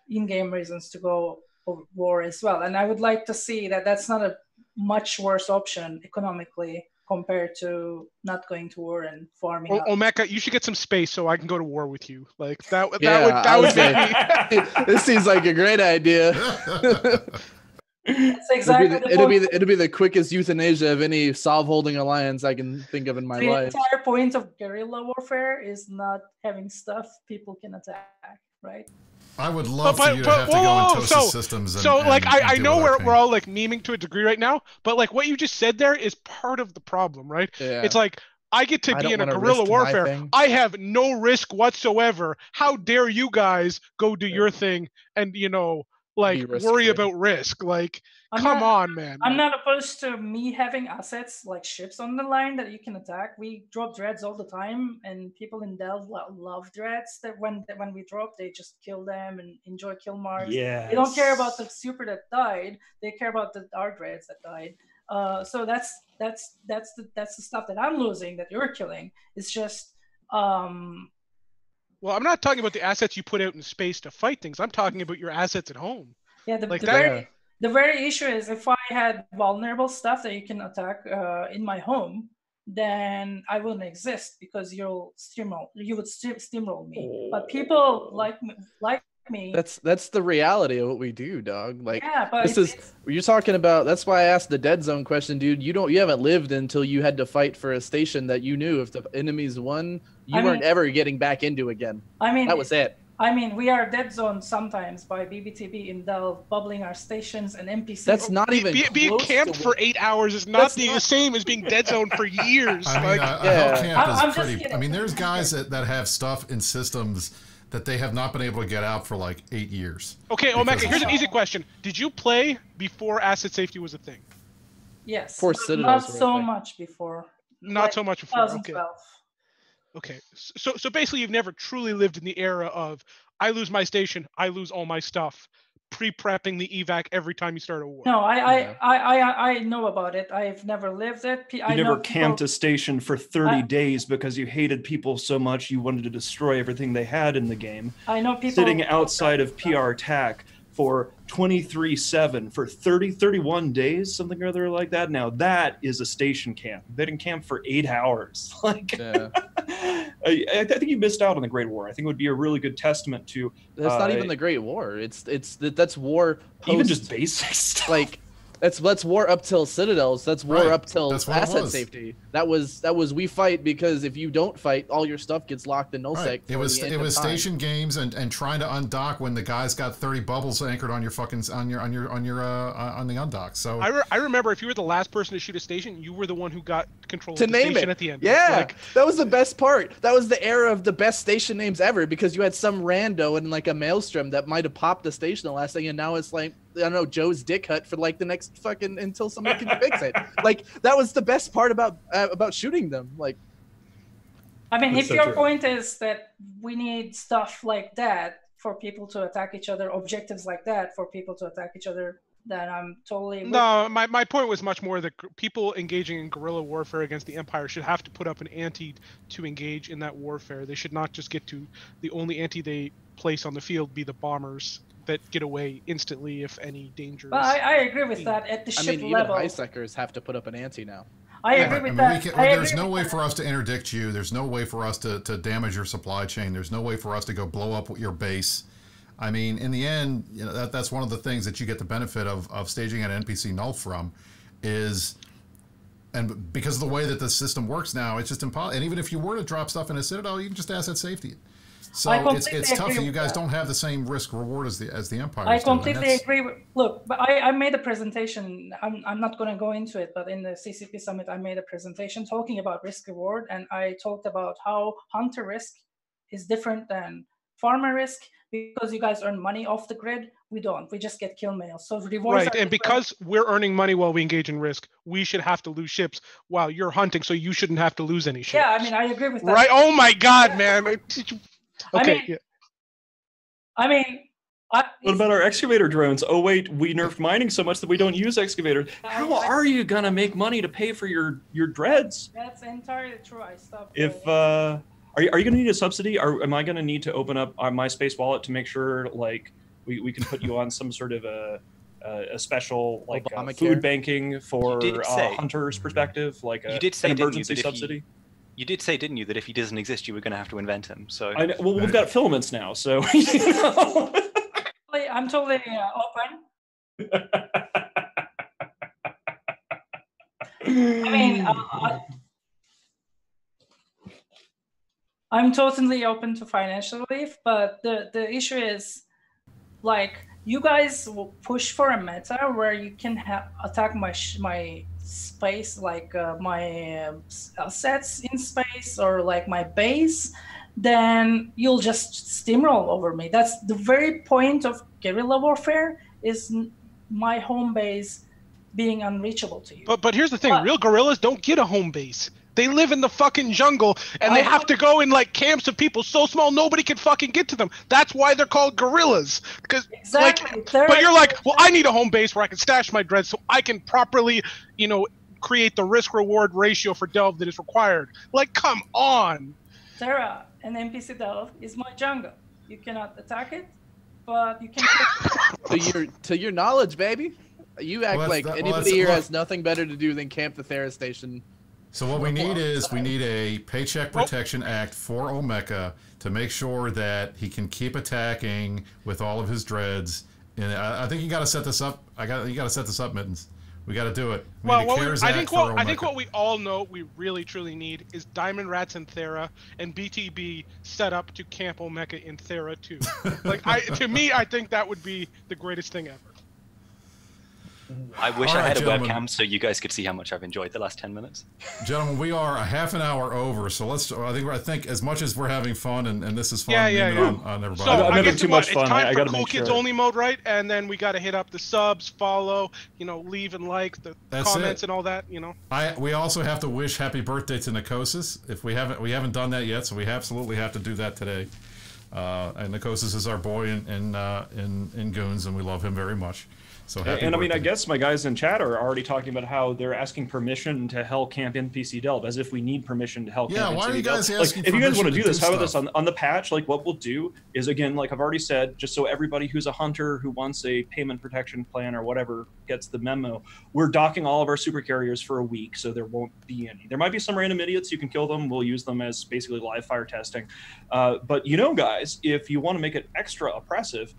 in-game reasons to go to war as well. And I would like to see that that's not a much worse option economically compared to not going to war and farming. Omeka, you should get some space so I can go to war with you. Like that would be. This seems like a great idea. That's exactly it'll be the quickest euthanasia of any Sov-holding alliance I can think of in my life. The entire point of guerrilla warfare is not having stuff people can attack, right? I would love for you to have to go into systems. I know we're all like memeing to a degree right now, but like what you just said there is part of the problem, right? Yeah. It's like I get to be in a guerrilla warfare. I have no risk whatsoever. How dare you guys go do your thing and worry about risk? Like, come on, man. I'm not opposed to me having assets like ships on the line that you can attack. We drop dreads all the time, and people in Delve love dreads. That when we drop, they just kill them and enjoy kill marks. Yes. They don't care about the super that died. They care about our dreads that died. So that's the stuff that I'm losing that you're killing. It's just Well, I'm not talking about the assets you put out in space to fight things. I'm talking about your assets at home. Yeah, Like the very issue is if I had vulnerable stuff that you can attack in my home, then I wouldn't exist because you would steamroll me. But people like me. That's the reality of what we do, dog. Like, yeah, but you're talking about. That's why I asked the dead zone question, dude. You haven't lived until you had to fight for a station that you knew if the enemies won, you weren't ever getting back into again. I mean, that was it. I mean, we are dead zoned sometimes by BBTB in Delve, bubbling our stations and NPCs. That's not even being camped for 8 hours is not the same as being dead zoned for years. I mean, a hell camp is pretty. I mean, there's guys that have stuff in systems that they have not been able to get out for like 8 years. Okay, Omeka, here's an easy question. Did you play before asset safety was a thing? Yes. For not so much before. Not so much before. 2012. Okay, so basically you've never truly lived in the era of I lose my station, I lose all my stuff, pre-prepping the evac every time you start a war. No, I know about it. I've never lived it. You never camped a station for 30 days because you hated people so much you wanted to destroy everything they had in the game. I know people sitting outside of PR TAC for 23/7 for 31 days, something or other like that. Now that is a station camp. They didn't camp for 8 hours. Like, I think you missed out on the Great War. I think it would be a really good testament to. That's not even the Great War. That's war. Post, even just basic stuff. Like, that's war up till Citadels. That's war up till asset safety. That was we fight because if you don't fight, all your stuff gets locked in nullsec. It was station games and trying to undock when the guy's got 30 bubbles anchored on your fucking on the undock. So I remember if you were the last person to shoot a station, you were the one who got control to of the name station it at the end. Yeah, like, that was the best part. That was the era of the best station names ever because you had some rando and like a maelstrom that might have popped the station the last thing, and now it's like, I don't know, Joe's dick hut for like the next fucking until somebody can fix it. Like, that was the best part about shooting them. Like, I mean, if your point is that we need stuff like that for people to attack each other, objectives like that for people to attack each other, then I'm totally no. My point was much more that people engaging in guerrilla warfare against the Empire should have to put up an ante to engage in that warfare. They should not just get to the only ante they place on the field be the bombers that get away instantly if any danger. But I agree with that at the ship level. Even highseckers have to put up an ante now. I agree with that. There's no way for us to interdict you. There's no way for us to damage your supply chain. There's no way for us to go blow up your base. I mean, in the end, you know, that's one of the things that you get the benefit of staging an NPC null from is, and because of the way that the system works now, it's just impossible. And even if you were to drop stuff in a Citadel, you can just asset safety it. So it's tough. You guys don't have the same risk reward as the Empire. I completely agree. Look, but I made a presentation. I'm not going to go into it, but in the CCP summit, I made a presentation talking about risk reward, and I talked about how hunter risk is different than farmer risk because you guys earn money off the grid. We don't. We just get kill mail. So rewards. Right, and because we're earning money while we engage in risk, we should have to lose ships while you're hunting, so you shouldn't have to lose any ships. Yeah, I mean, I agree with that. Right? Oh my God, man. Okay. What about our excavator drones? Oh wait, we nerfed mining so much that we don't use excavators. How are you gonna make money to pay for your dreads? That's entirely true. I stopped. If are you gonna need a subsidy? Am I gonna need to open up my Space wallet to make sure like we can put you on some sort of a special like food banking for hunters' perspective, like an emergency subsidy? You did say, didn't you, that if he doesn't exist, you were going to have to invent him. So I know, well, we've got filaments now, so you know. I'm totally open. I mean, I'm totally open to financial relief, but the issue is, like, you guys will push for a meta where you can attack my space, like my assets in space or like my base, then you'll just steamroll over me. That's the very point of guerrilla warfare, is my home base being unreachable to you. But here's the thing, real guerrillas don't get a home base. They live in the fucking jungle, and they have to go in like camps of people so small nobody can fucking get to them. That's why they're called guerrillas. Because exactly. But you're like, well, I need a home base where I can stash my dreads so I can properly, you know, create the risk-reward ratio for Delve that is required. Like, come on. Terra and NPC Delve is my jungle. You cannot attack it, but you can. To your knowledge, baby, you act like anybody here has nothing better to do than camp the Thera station. So what we need is a Paycheck Protection Act for Omeka to make sure that he can keep attacking with all of his dreads. And I think you got to set this up. You got to set this up, Mittens. We got to do it. I think what we all know we really truly need is Diamond Rats and Thera and BTB set up to camp Omeka in Thera too. To me, I think that would be the greatest thing ever. I wish I had a webcam so you guys could see how much I've enjoyed the last 10 minutes. Gentlemen, we are a half an hour over, so I think as much as we're having fun and this is fun on everybody. So I'm having too much fun. It's time I for got to Cool Kids Only mode, right? And then we got to hit up the subs, follow, leave and like the comments and all that. We also have to wish happy birthday to Nicosis. If we haven't done that yet, so we absolutely have to do that today. And Nicosis is our boy in Goons, and we love him very much. So and I mean, I guess my guys in chat are already talking about how they're asking permission to hell camp NPC Delve, as if we need permission to hell camp NPC Delve. Yeah, why are you guys asking if you guys want to do this, how about stuff? this on the patch? What we'll do is, again, like I've already said, just so everybody who's a hunter who wants a payment protection plan or whatever gets the memo, we're docking all of our super carriers for a week, so there won't be any. There might be some random idiots, you can kill them. We'll use them as basically live fire testing. But guys, if you want to make it extra oppressive,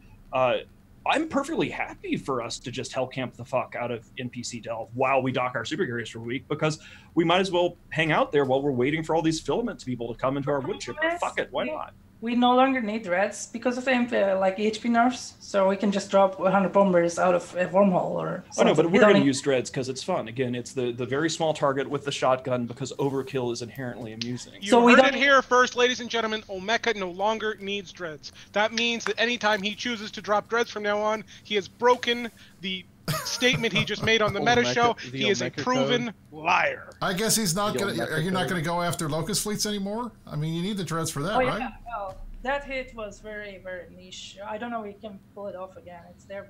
I'm perfectly happy for us to just hell camp the fuck out of NPC Delve while we dock our super carriers for a week, because we might as well hang out there while we're waiting for all these filament people to come into our wood chipper. Fuck it, why not? We no longer need dreads because of HP nerfs, so we can just drop 100 bombers out of a wormhole or something. Oh no, but we're going to use dreads because it's fun. Again, it's the very small target with the shotgun because overkill is inherently amusing. You heard it here first, ladies and gentlemen. Omeka no longer needs dreads. That means that anytime he chooses to drop dreads from now on, he has broken the statement he just made on the meta show. He is a proven liar. I guess he's not going to. Are you not going to go after locust fleets anymore? I mean, you need the dreads for that, right? Yeah. Well, that hit was very, very niche. I don't know if we can pull it off again. They're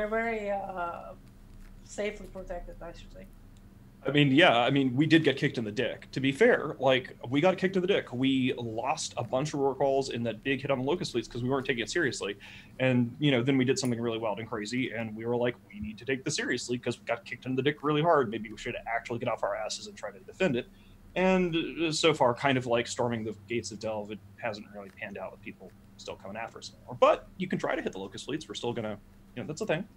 very safely protected, I should say. I mean, yeah, I mean, we did get kicked in the dick. To be fair, we got kicked in the dick. We lost a bunch of roar calls in that big hit on the locust fleets because we weren't taking it seriously. And, then we did something really wild and crazy, and we were like, we need to take this seriously because we got kicked in the dick really hard. Maybe we should actually get off our asses and try to defend it. And so far, kind of like storming the gates of Delve, it hasn't really panned out with people still coming after us anymore. But you can try to hit the locust fleets. We're still going to, that's a thing.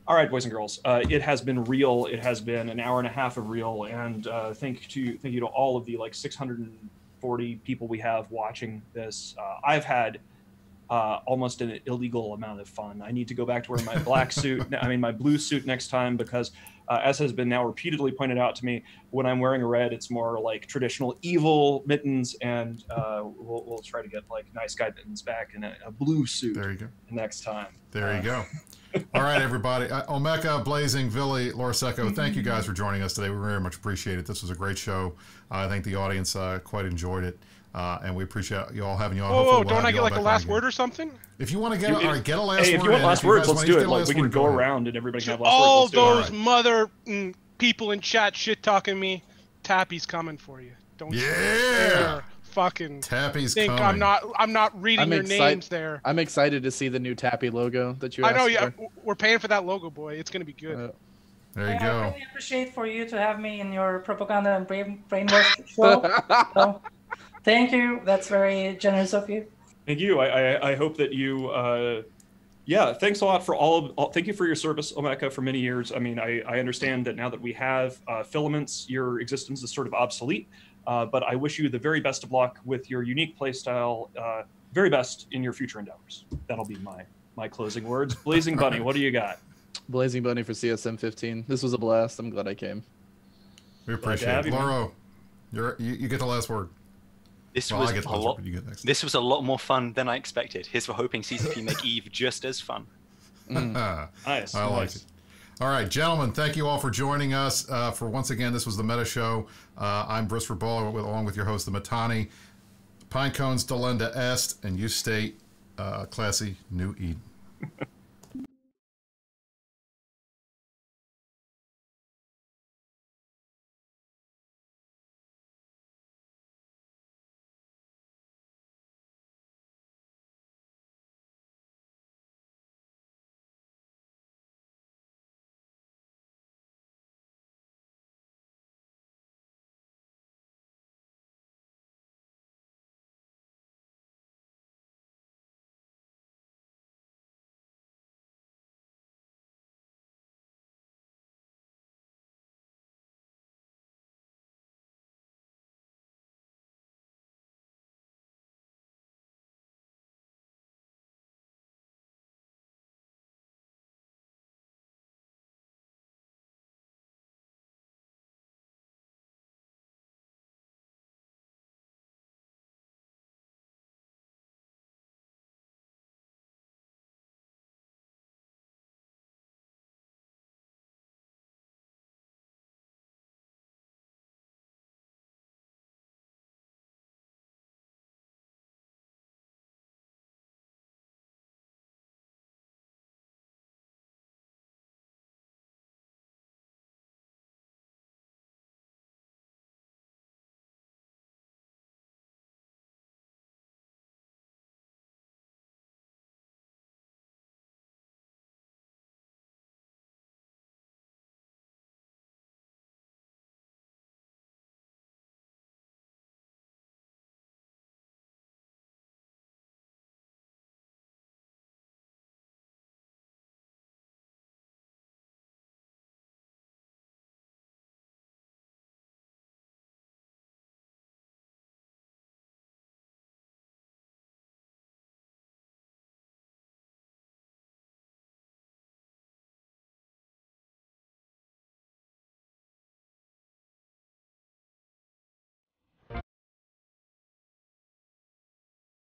All right, boys and girls, it has been real. It has been an hour and a half of real, and thank you to all of the 640 people we have watching this. I've had almost an illegal amount of fun. I need to go back to wearing my my blue suit next time because, as has been now repeatedly pointed out to me, when I'm wearing a red, it's more like traditional evil Mittens, and we'll try to get nice guy Mittens back in a blue suit. There you go. Next time. There you go. All right, everybody. Omeka, Blazing, Villy, Lorseco, thank you guys for joining us today. We very much appreciate it. This was a great show. I think the audience quite enjoyed it, and we appreciate you all having you on. Oh, don't I get a last word or something? If you want to get a last word. Hey, if you want last words, let's do it. We can go around and everybody can have last words. All those mother people in chat shit-talking me, Tappy's coming for you. Don't you fucking Tappy's think coming. I'm not reading your names there. I'm excited to see the new Tappy logo that you I know, asked for. we're paying for that logo, boy. It's gonna be good. There you go. I really appreciate for you to have me in your propaganda and brainwash show. So, thank you. That's very generous of you. Thank you. I hope that you thanks a lot for thank you for your service, Omeka, for many years. I mean, I understand that now that we have filaments, your existence is sort of obsolete. But I wish you the very best of luck with your unique playstyle, very best in your future endeavors. That'll be my closing words. Blazing Bunny, what do you got? Blazing Bunny for CSM 15. This was a blast. I'm glad I came. We appreciate it. Loro, you get the last word. This was a lot more fun than I expected. Here's for hoping CCP make Eve just as fun. Nice. I like it. All right, gentlemen, thank you all for joining us. For once again, this was the Meta Show. I'm Bruce Ball, along with your host, the Matani. Pinecones Delenda Est, and you stay classy, New Eden.